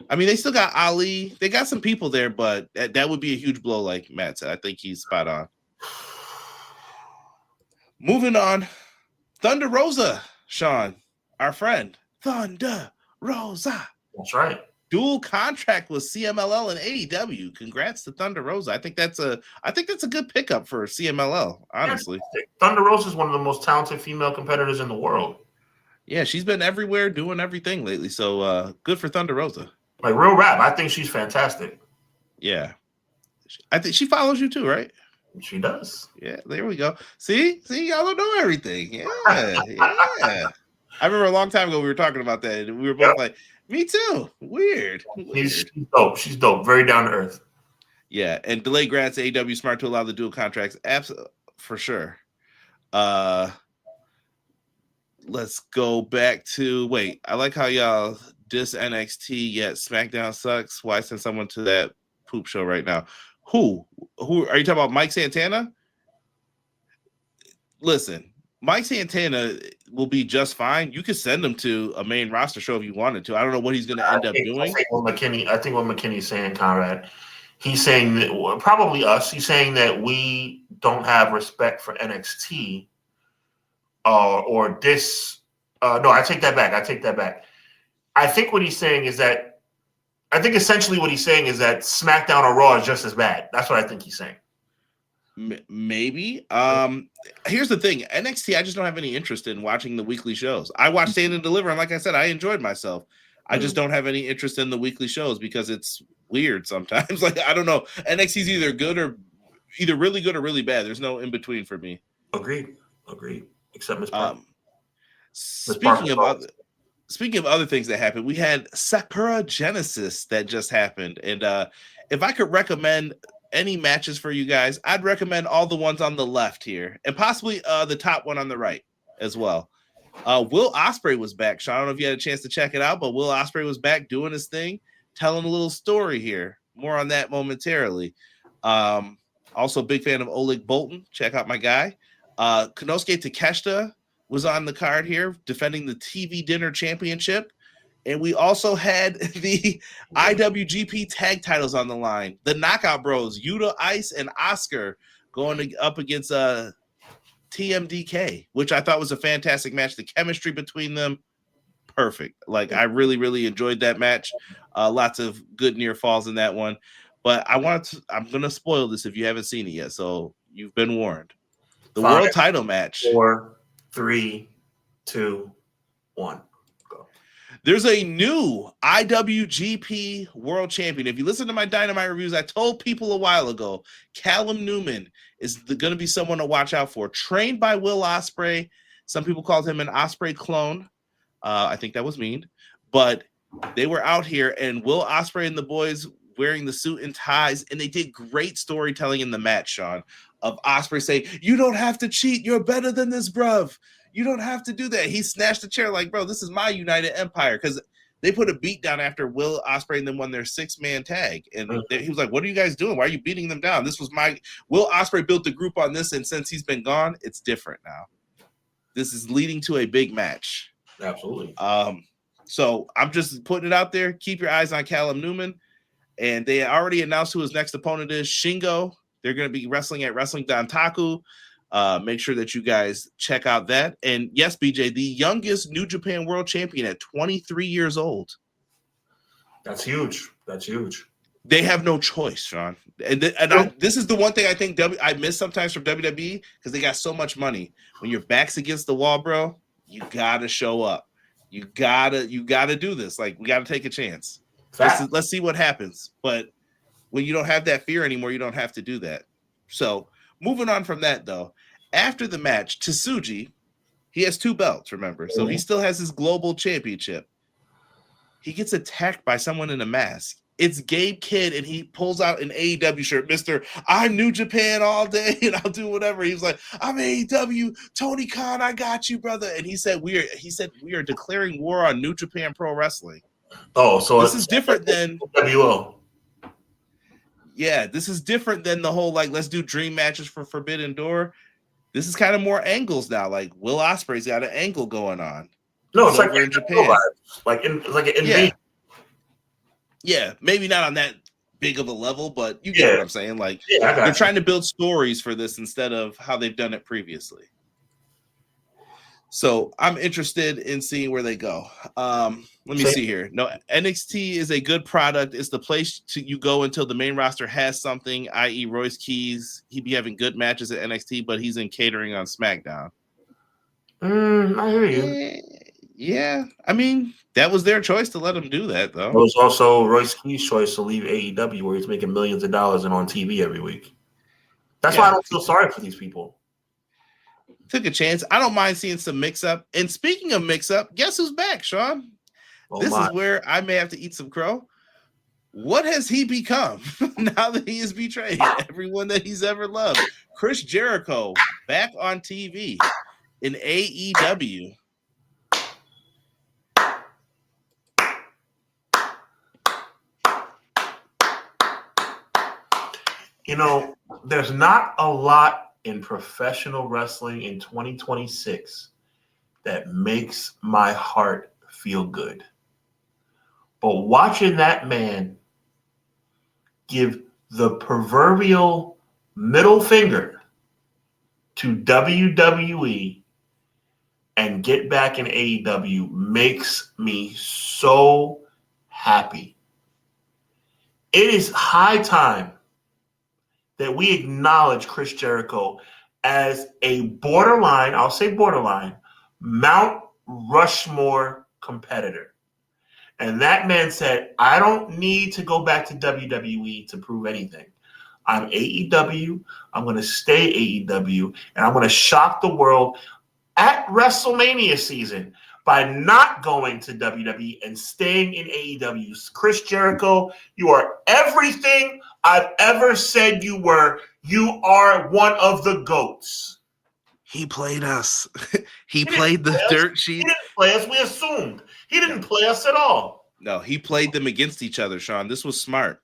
I mean, they still got Ali. They got some people there, but that would be a huge blow, like Matt said. I think he's spot on. Moving on. Thunder Rosa, Sean, our friend. Thunder Rosa. That's right. Dual contract with CMLL and AEW. Congrats to Thunder Rosa. I think that's a good pickup for CMLL, honestly. Thunder Rosa is one of the most talented female competitors in the world. Yeah, she's been everywhere doing everything lately. So good for Thunder Rosa. Like real rap. I think she's fantastic. Yeah. I think she follows you too, right? She does. Yeah, there we go. See, y'all don't know everything. Yeah. I remember a long time ago we were talking about that, and we were both like, me too. Weird. She's dope. She's dope. Very down to earth. Yeah, and delay grants AEW smart to allow the dual contracts. Absolutely, for sure. Let's go back to I like how y'all diss NXT yet SmackDown sucks. Why send someone to that poop show right now? Who are you talking about? Mike Santana? Listen, Mike Santana will be just fine. You could send him to a main roster show if you wanted to. I don't know what he's going to end up doing. I think what McKinney's saying, Conrad, he's saying that probably us. He's saying that we don't have respect for NXT, or this. No, I take that back. I think what he's saying is that. I think essentially what he's saying is that SmackDown or Raw is just as bad. That's what I think he's saying. Maybe. Here's the thing. NXT, I just don't have any interest in watching the weekly shows. I watch Stand and Deliver, and like I said, I enjoyed myself. I just don't have any interest in the weekly shows because it's weird sometimes. Like, I don't know. NXT's either really good or really bad. There's no in between for me. Agreed. Except Miss Park. Speaking of other things that happened, we had Sakura Genesis that just happened. And if I could recommend any matches for you guys, I'd recommend all the ones on the left here and possibly the top one on the right as well. Will Ospreay was back. Sean, I don't know if you had a chance to check it out, but Will Ospreay was back doing his thing, telling a little story here. More on that momentarily. Also, big fan of Oleg Boltin. Check out my guy. Konosuke Takeshita was on the card here, defending the TV Dinner Championship. And we also had the IWGP tag titles on the line. The Knockout Bros, Yuta Ice and Oscar, going up against TMDK, which I thought was a fantastic match. The chemistry between them, perfect. Like, I really, really enjoyed that match. Lots of good near falls in that one. But I'm going to spoil this if you haven't seen it yet. So you've been warned. The world title match. 4, 3, 2, 1. Go. There's a new IWGP World Champion. If you listen to my Dynamite reviews, I told people a while ago, Callum Newman is going to be someone to watch out for. Trained by Will Ospreay. Some people called him an Ospreay clone. I think that was mean. But they were out here, and Will Ospreay and the boys wearing the suit and ties, and they did great storytelling in the match, Sean, of Ospreay saying, "You don't have to cheat. You're better than this, bruv. You don't have to do that." He snatched the chair like, "Bro, this is my United Empire." Because they put a beat down after Will Ospreay and them won their 6-man tag. And he was like, "What are you guys doing? Why are you beating them down? This was Will Ospreay built the group on this, and since he's been gone, it's different now. This is leading to a big match." Absolutely. So I'm just putting it out there. Keep your eyes on Callum Newman. And they already announced who his next opponent is, Shingo. They're going to be wrestling at Wrestling Dantaku. Make sure that you guys check out that. And yes, BJ, the youngest New Japan World Champion at 23 years old. That's huge. They have no choice, Sean. This is the one thing I think I miss sometimes from WWE because they got so much money. When your back's against the wall, bro, you gotta show up. You gotta do this. Like, we gotta take a chance. Let's see what happens. But when you don't have that fear anymore, you don't have to do that. So moving on from that, though, after the match, Tsuji, he has 2 belts, remember? So he still has his global championship. He gets attacked by someone in a mask. It's Gabe Kidd, and he pulls out an AEW shirt. Mr. I'm New Japan all day, and I'll do whatever. He was like, I'm AEW, Tony Khan, I got you, brother. And he said we are declaring war on New Japan Pro Wrestling. Oh, so this is different than WO. Yeah, this is different than the whole, like, let's do dream matches for Forbidden Door. This is kind of more angles now. Like, Will Ospreay's got an angle going on. No, it's like over in Japan. Like an invasion. Yeah, maybe not on that big of a level, but you get what I'm saying. Like, they're trying to build stories for this instead of how they've done it previously. So I'm interested in seeing where they go. Let me see here. No, NXT is a good product. It's the place you go until the main roster has something, i.e. Royce Keys. He'd be having good matches at NXT, but he's in catering on SmackDown. I hear you. Yeah. I mean, that was their choice to let him do that, though. It was also Royce Keys' choice to leave AEW, where he's making millions of dollars and on TV every week. That's why I don't feel sorry for these people. Took a chance. I don't mind seeing some mix-up. And speaking of mix-up, guess who's back, Sean? This is where I may have to eat some crow. What has he become now that he has betrayed everyone that he's ever loved? Chris Jericho back on TV in AEW. You know, there's not a lot in professional wrestling in 2026 that makes my heart feel good. But watching that man give the proverbial middle finger to WWE and get back in AEW makes me so happy. It is high time that we acknowledge Chris Jericho as a borderline, I'll say borderline, Mount Rushmore competitor. And that man said, I don't need to go back to WWE to prove anything. I'm AEW. I'm going to stay AEW. And I'm going to shock the world at WrestleMania season by not going to WWE and staying in AEW. Chris Jericho, you are everything I've ever said you were. You are one of the GOATs. He played us. he played the dirt sheet. He didn't play us. We assumed. He didn't play us at all. No, he played them against each other, Sean. This was smart.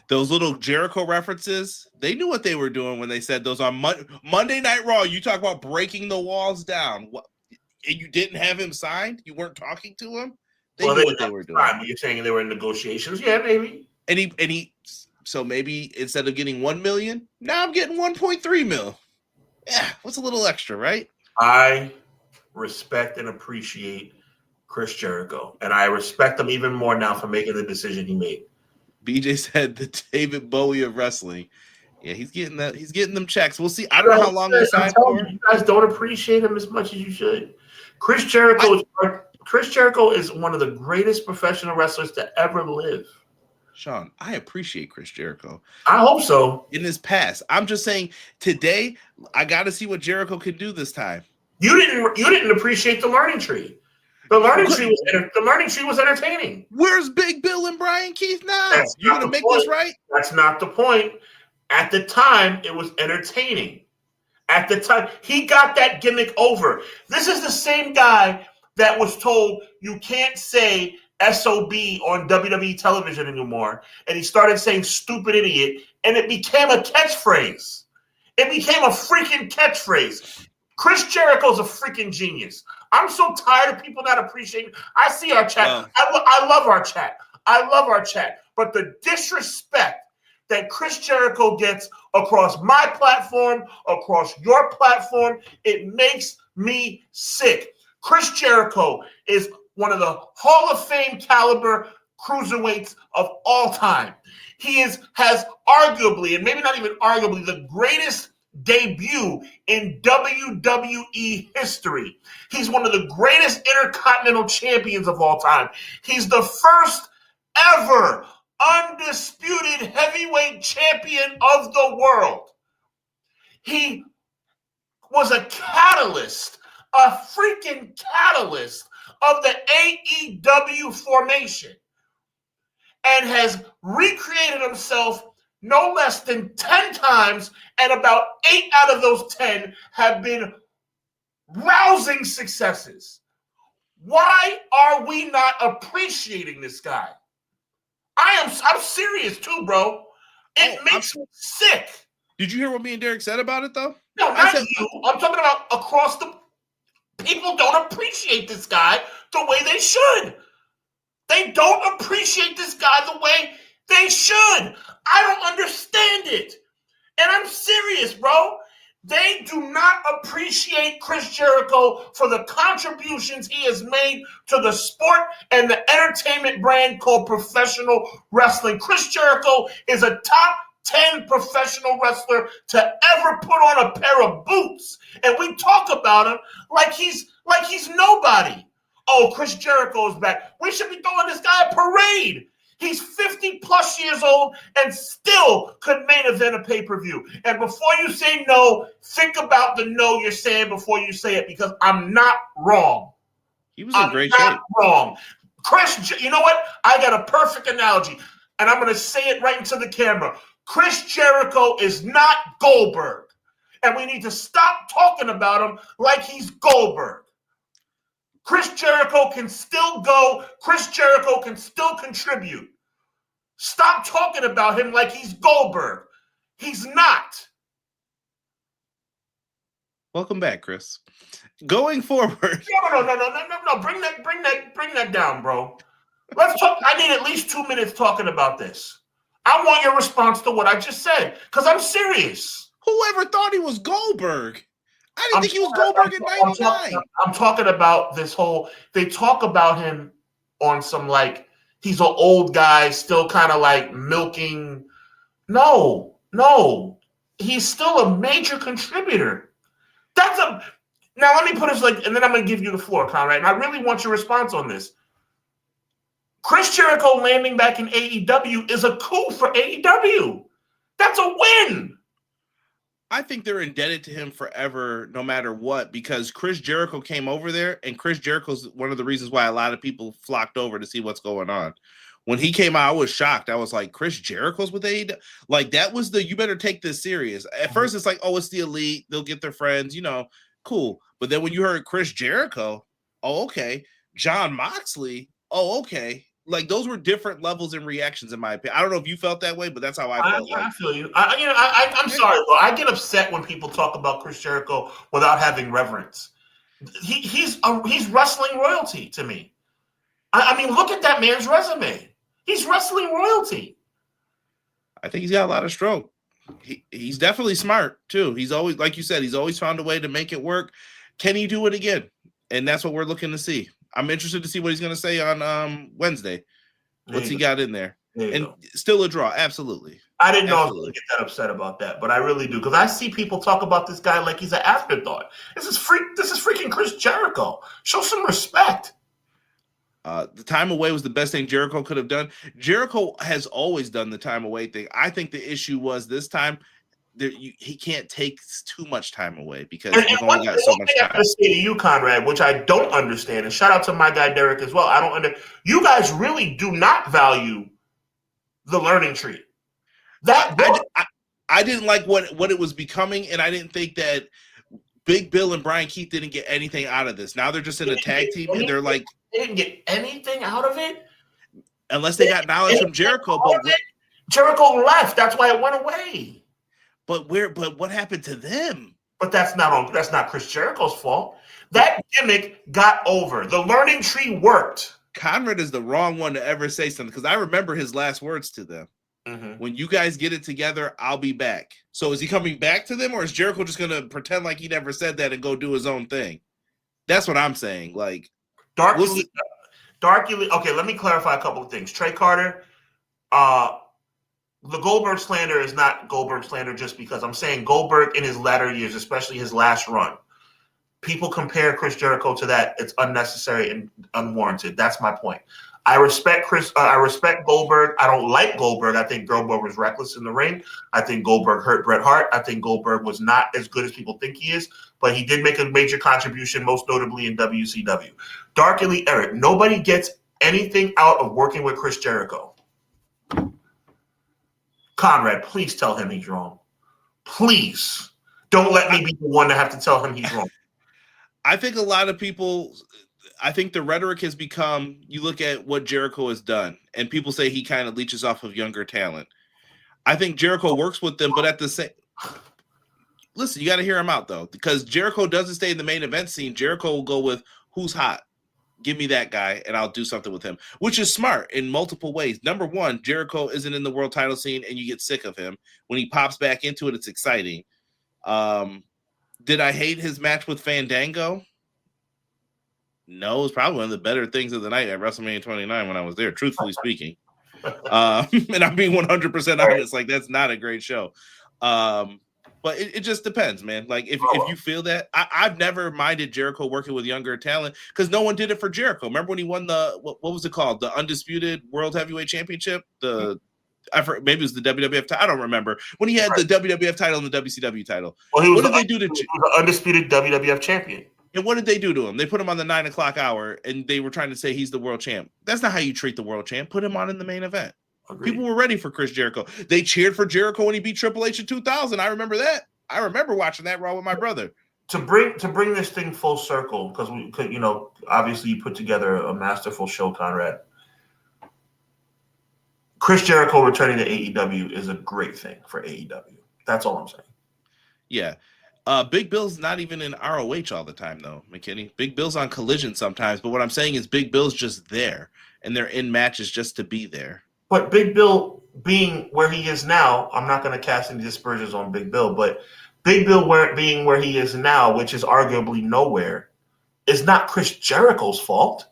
Those little Jericho references, they knew what they were doing when they said those on Monday Night Raw. You talk about breaking the walls down. What? And you didn't have him signed? You weren't talking to him? They knew what they were doing. You're saying they were in negotiations? Yeah, maybe. And he so maybe instead of getting $1 million, now I'm getting 1.3 mil. Yeah, what's a little extra, right? I respect and appreciate Chris Jericho, and I respect him even more now for making the decision he made. BJ said the David Bowie of wrestling. Yeah, he's getting that. He's getting them checks. We'll see. I don't know how long they signed for. You guys don't appreciate him as much as you should. Chris Jericho is one of the greatest professional wrestlers to ever live. Sean, I appreciate Chris Jericho. I hope so. In his past, I'm just saying today, I got to see what Jericho can do this time. You didn't appreciate the learning tree. The learning tree was entertaining. Where's Big Bill and Brian Keith now? You gonna make this right? That's not the point. At the time, it was entertaining. At the time, he got that gimmick over. This is the same guy that was told you can't say SOB on WWE television anymore. And he started saying stupid idiot, and it became a catchphrase. It became a freaking catchphrase. Chris Jericho's a freaking genius. I'm so tired of people not appreciating. I see our chat. Wow. I love our chat. I love our chat. But the disrespect that Chris Jericho gets across my platform, across your platform, it makes me sick. Chris Jericho is one of the Hall of Fame caliber cruiserweights of all time. He has arguably, and maybe not even arguably, the greatest debut in WWE history. He's one of the greatest intercontinental champions of all time. He's the first ever undisputed heavyweight champion of the world. He was a catalyst, a freaking catalyst of the AEW formation, and has recreated himself no less than 10 times, and about 8 out of those 10 have been rousing successes. Why are we not appreciating this guy? I'm serious too, bro. It makes me sick. Did you hear what me and Derek said about it, though? No, not you. I'm talking about across the... People don't appreciate this guy the way they should. They don't appreciate this guy the way they should. I don't understand it. And I'm serious, bro. They do not appreciate Chris Jericho for the contributions he has made to the sport and the entertainment brand called professional wrestling. Chris Jericho is a top 10 professional wrestler to ever put on a pair of boots. And we talk about him like he's nobody. Oh, Chris Jericho is back. We should be throwing this guy a parade. He's 50 plus years old and still could main event a pay-per-view. And before you say no, think about the no you're saying before you say it, because I'm not wrong. He was in great shape. I'm not wrong. Chris, you know what? I got a perfect analogy, and I'm going to say it right into the camera. Chris Jericho is not Goldberg, and we need to stop talking about him like he's Goldberg. Chris Jericho can still go. Chris Jericho can still contribute. Stop talking about him like he's Goldberg. He's not. Welcome back, Chris. Going forward. No. Bring that down, bro. Let's talk. I need at least 2 minutes talking about this. I want your response to what I just said, because I'm serious. Whoever thought he was Goldberg? I didn't think he was Goldberg in 99. I'm talking about this whole, they talk about him on some like, he's an old guy, still kind of like milking. No. He's still a major contributor. Now let me put this like, and then I'm going to give you the floor, Conrad. And I really want your response on this. Chris Jericho landing back in AEW is a coup for AEW. That's a win. I think they're indebted to him forever, no matter what, because Chris Jericho came over there, and Chris Jericho's one of the reasons why a lot of people flocked over to see what's going on. When he came out, I was shocked. I was like, Chris Jericho's with AEW? Like, that was you better take this serious. At first, it's like, oh, it's the elite. They'll get their friends, cool. But then when you heard Chris Jericho, oh, okay. John Moxley, oh, okay. Like, those were different levels and reactions, in my opinion. I don't know if you felt that way, but that's how I felt. I feel you. I'm sorry, bro. I get upset when people talk about Chris Jericho without having reverence. He's wrestling royalty to me. I mean, look at that man's resume. He's wrestling royalty. I think he's got a lot of stroke. He's definitely smart, too. He's always, like you said, he's always found a way to make it work. Can he do it again? And that's what we're looking to see. I'm interested to see what he's going to say on Wednesday. What's he got in there? And still a draw, absolutely. I didn't know I was going to get that upset about that, but I really do, because I see people talk about this guy like he's an afterthought. This is freaking Chris Jericho. Show some respect. The time away was the best thing Jericho could have done. Jericho has always done the time away thing. I think the issue was this time he can't take too much time away because he's only got so much time. I have to say to you, Conrad, which I don't understand, and shout out to my guy Derek as well. You guys really do not value the learning tree. I didn't like what it was becoming, and I didn't think that Big Bill and Brian Keith didn't get anything out of this. Now they're just in a tag team, and they're like, they didn't get anything out of it unless they got knowledge from Jericho. But Jericho left. That's why it went away. But what happened to them? But that's not Chris Jericho's fault. That gimmick got over. The learning tree worked. Conrad is the wrong one to ever say something, because I remember his last words to them. Mm-hmm. When you guys get it together, I'll be back. So is he coming back to them, or is Jericho just going to pretend like he never said that and go do his own thing? That's what I'm saying. Like, Darky, okay, let me clarify a couple of things. Trey Carter, the Goldberg slander is not Goldberg slander just because I'm saying Goldberg in his latter years, especially his last run, people compare Chris Jericho to that. It's unnecessary and unwarranted. That's my point. I respect I respect Goldberg. I don't like Goldberg. I think Goldberg was reckless in the ring. I think Goldberg hurt Bret Hart. I think Goldberg was not as good as people think he is, but he did make a major contribution, most notably in WCW. Darkly Eric, nobody gets anything out of working with Chris Jericho. Conrad, please tell him he's wrong. Please. Don't let me be the one to have to tell him he's wrong. I think a lot of people, I think the rhetoric has become, you look at what Jericho has done, and people say he kind of leeches off of younger talent. I think Jericho works with them, but at the same, listen, you got to hear him out, though, because Jericho doesn't stay in the main event scene. Jericho will go with who's hot. Give me that guy, and I'll do something with him, which is smart in multiple ways. Number one, Jericho isn't in the world title scene, and you get sick of him. When he pops back into it, it's exciting. Did I hate his match with Fandango? No, it was probably one of the better things of the night at WrestleMania 29 when I was there, truthfully speaking. And I'm being 100% honest. Like, that's not a great show. But it just depends, man. Like, if you feel that, I've never minded Jericho working with younger talent because no one did it for Jericho. Remember when he won the, what was it called? The Undisputed World Heavyweight Championship? Maybe it was the WWF title. I don't remember. When he had the WWF title and the WCW title. Well, what did they do to he was the Undisputed WWF champion. And what did they do to him? They put him on the 9 o'clock hour, and they were trying to say he's the world champ. That's not how you treat the world champ. Put him on in the main event. Agreed. People were ready for Chris Jericho. They cheered for Jericho when he beat Triple H in 2000. I remember that. I remember watching that Raw with my brother. To bring this thing full circle, because we could, obviously you put together a masterful show, Conrad. Chris Jericho returning to AEW is a great thing for AEW. That's all I'm saying. Yeah. Big Bill's not even in ROH all the time, though, McKinney. Big Bill's on Collision sometimes, but what I'm saying is Big Bill's just there, and they're in matches just to be there. But Big Bill being where he is now, I'm not going to cast any dispersions on Big Bill, but Big Bill being where he is now, which is arguably nowhere, is not Chris Jericho's fault.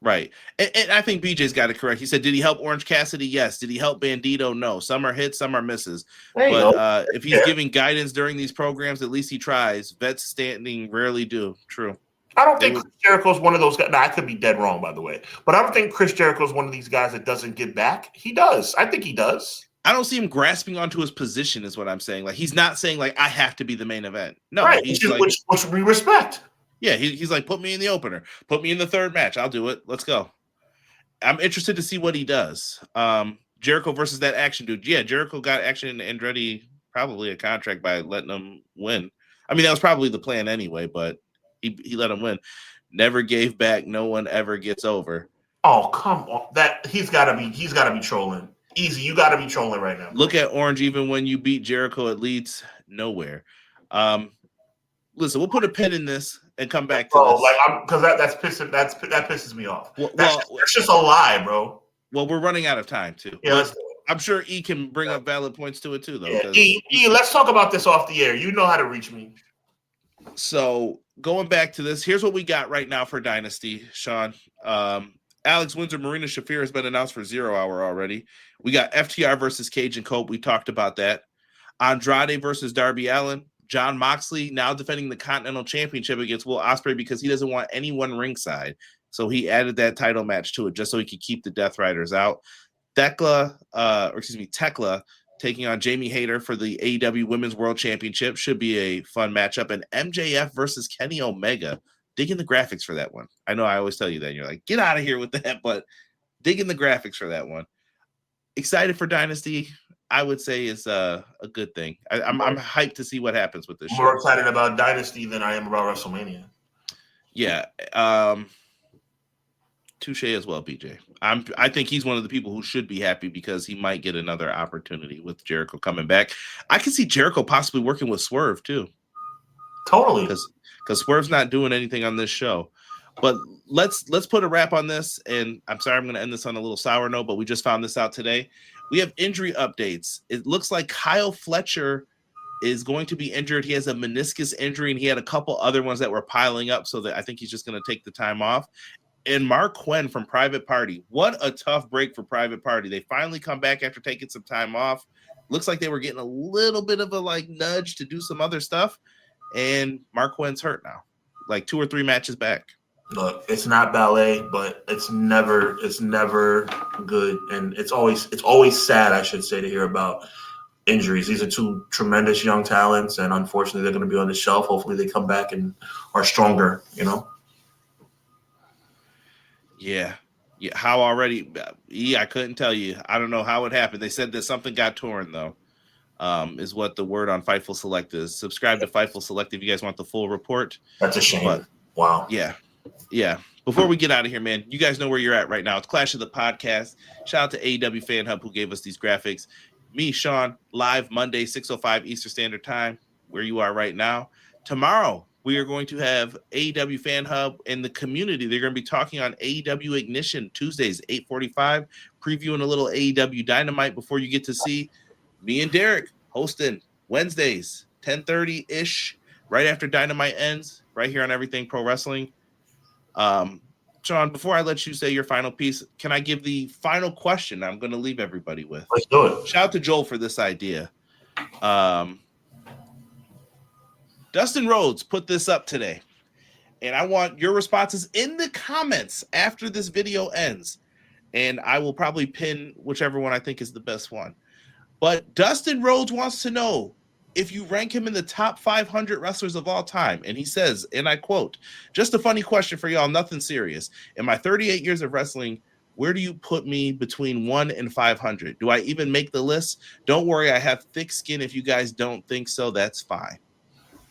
Right. And I think BJ's got it correct. He said, did he help Orange Cassidy? Yes. Did he help Bandito? No. Some are hits, some are misses. But if he's giving guidance during these programs, at least he tries. Vets standing rarely do. True. I don't think Chris Jericho's one of those guys. Now, I could be dead wrong, by the way. But I don't think Chris Jericho's one of these guys that doesn't give back. He does. I think he does. I don't see him grasping onto his position is what I'm saying. Like, he's not saying, like, I have to be the main event. No. Right. He's which we respect. Yeah, he's like, put me in the opener. Put me in the third match. I'll do it. Let's go. I'm interested to see what he does. Jericho versus that action dude. Yeah, Jericho got Action Andretti probably a contract by letting him win. I mean, that was probably the plan anyway, but he let him win. Never gave back. No one ever gets over. Oh, come on. That he's gotta be trolling. Easy, you gotta be trolling right now. Look at Orange, even when you beat Jericho, it leads nowhere. Listen, we'll put a pin in this and come back to this. Like, because that pisses me off. That's just a lie, bro. Well, we're running out of time too. Yeah, I'm sure E can bring up valid points to it too, though. Yeah. E, let's talk about this off the air. You know how to reach me. So going back to this, here's what we got right now for Dynasty, Sean. Alex Windsor, Marina Shafir has been announced for 0 Hour already. We got FTR versus Cage and Cope. We talked about that. Andrade versus Darby Allin. John Moxley now defending the Continental Championship against Will Ospreay because he doesn't want anyone ringside. So he added that title match to it just so he could keep the Death Riders out. Tekla taking on Jamie Hayter for the AEW Women's World Championship. Should be a fun matchup. And MJF versus Kenny Omega. Dig in the graphics for that one. I know I always tell you that. And you're like, get out of here with that. But dig in the graphics for that one. Excited for Dynasty. I would say is a good thing. I'm hyped to see what happens with this show. More excited about Dynasty than I am about WrestleMania. Yeah. Touche as well, BJ. I think he's one of the people who should be happy because he might get another opportunity with Jericho coming back. I can see Jericho possibly working with Swerve too. Totally. Because Swerve's not doing anything on this show. But let's put a wrap on this. And I'm sorry I'm going to end this on a little sour note, but we just found this out today. We have injury updates. It looks like Kyle Fletcher is going to be injured. He has a meniscus injury, and he had a couple other ones that were piling up, so that I think he's just going to take the time off. and Mark Quinn from Private Party. What a tough break for Private Party. They finally come back after taking some time off. Looks like they were getting a little bit of a nudge to do some other stuff. And Mark Quinn's hurt now, 2 or 3 matches back. Look, it's not ballet, but it's never good, and it's always sad, I should say, to hear about injuries. These are 2 tremendous young talents, and unfortunately, they're going to be on the shelf. Hopefully, they come back and are stronger. Yeah. How already? I couldn't tell you. I don't know how it happened. They said that something got torn, though. Is what the word on Fightful Select is. Subscribe to Fightful Select if you guys want the full report. That's a shame. But, wow. Yeah. Before we get out of here, man, you guys know where you're at right now. It's Clash of the Podcast. Shout out to AEW Fan Hub who gave us these graphics. Me, Sean, live Monday, 6:05 Eastern Standard Time, where you are right now. Tomorrow, we are going to have AEW Fan Hub and the community. They're going to be talking on AEW Ignition Tuesdays, 8:45, previewing a little AEW Dynamite before you get to see me and Derek hosting Wednesdays, 10:30-ish, right after Dynamite ends, right here on Everything Pro Wrestling. Sean, before I let you say your final piece, can I give the final question I'm going to leave everybody with? Let's do it. Shout out to Joel for this idea. Dustin Rhodes put this up today, and I want your responses in the comments after this video ends, and I will probably pin whichever one I think is the best one. But Dustin Rhodes wants to know if you rank him in the top 500 wrestlers of all time. And he says, and I quote, "Just a funny question for y'all, nothing serious. In my 38 years of wrestling, where do you put me between 1 and 500? Do I even make the list? Don't worry, I have thick skin. If you guys don't think so, that's fine."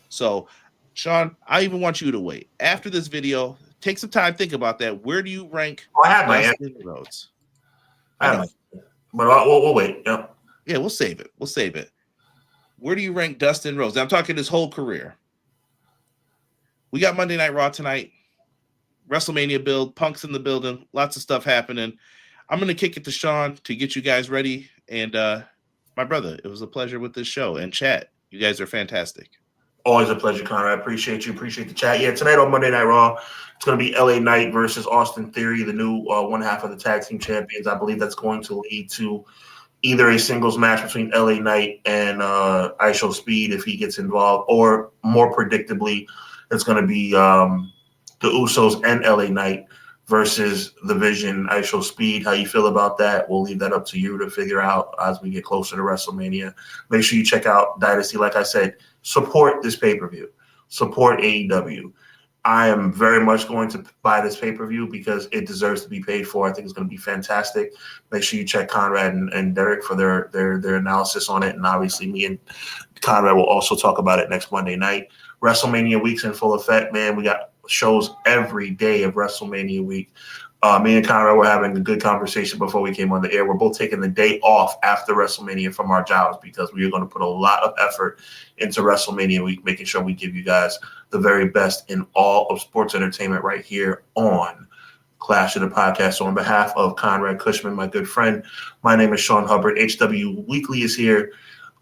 So, Sean, I even want you to wait. After this video, take some time, think about that. Where do you rank Dustin Rhodes? I know. But we'll wait. Yeah, we'll save it. Where do you rank Dustin Rhodes? I'm talking his whole career. We got Monday Night Raw tonight. WrestleMania build. Punk's in the building. Lots of stuff happening. I'm going to kick it to Sean to get you guys ready. And my brother, it was a pleasure with this show. And chat, you guys are fantastic. Always a pleasure, Connor. I appreciate you. Appreciate the chat. Yeah, tonight on Monday Night Raw, it's going to be LA Knight versus Austin Theory, the new one half of the tag team champions. I believe that's going to lead to either a singles match between LA Knight and ISO Speed if he gets involved, or more predictably, it's going to be the Usos and LA Knight versus the Vision, ISO Speed. How you feel about that? We'll leave that up to you to figure out as we get closer to WrestleMania. Make sure you check out Dynasty. Like I said, support this pay-per-view. Support AEW. I am very much going to buy this pay-per-view because it deserves to be paid for. I think it's going to be fantastic. Make sure you check Conrad and Derek for their analysis on it. And obviously me and Conrad will also talk about it next Monday night. WrestleMania week's in full effect, man. We got shows every day of WrestleMania week. Me and Conrad were having a good conversation before we came on the air. We're both taking the day off after WrestleMania from our jobs because we are going to put a lot of effort into WrestleMania week, making sure we give you guys the very best in all of sports entertainment right here on Clash of the Podcast. So on behalf of Conrad Cushman, my good friend, my name is Sean Hubbard. HW Weekly is here.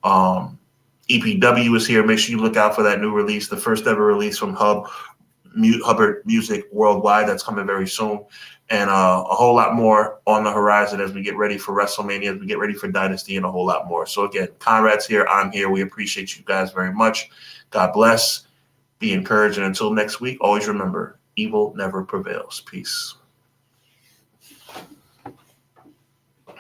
EPW is here. Make sure you look out for that new release, the first ever release from Hubbard Music Worldwide. That's coming very soon. And a whole lot more on the horizon as we get ready for WrestleMania, as we get ready for Dynasty, and a whole lot more. So again, Conrad's here. I'm here. We appreciate you guys very much. God bless. Be encouraged. And until next week, always remember, evil never prevails. Peace.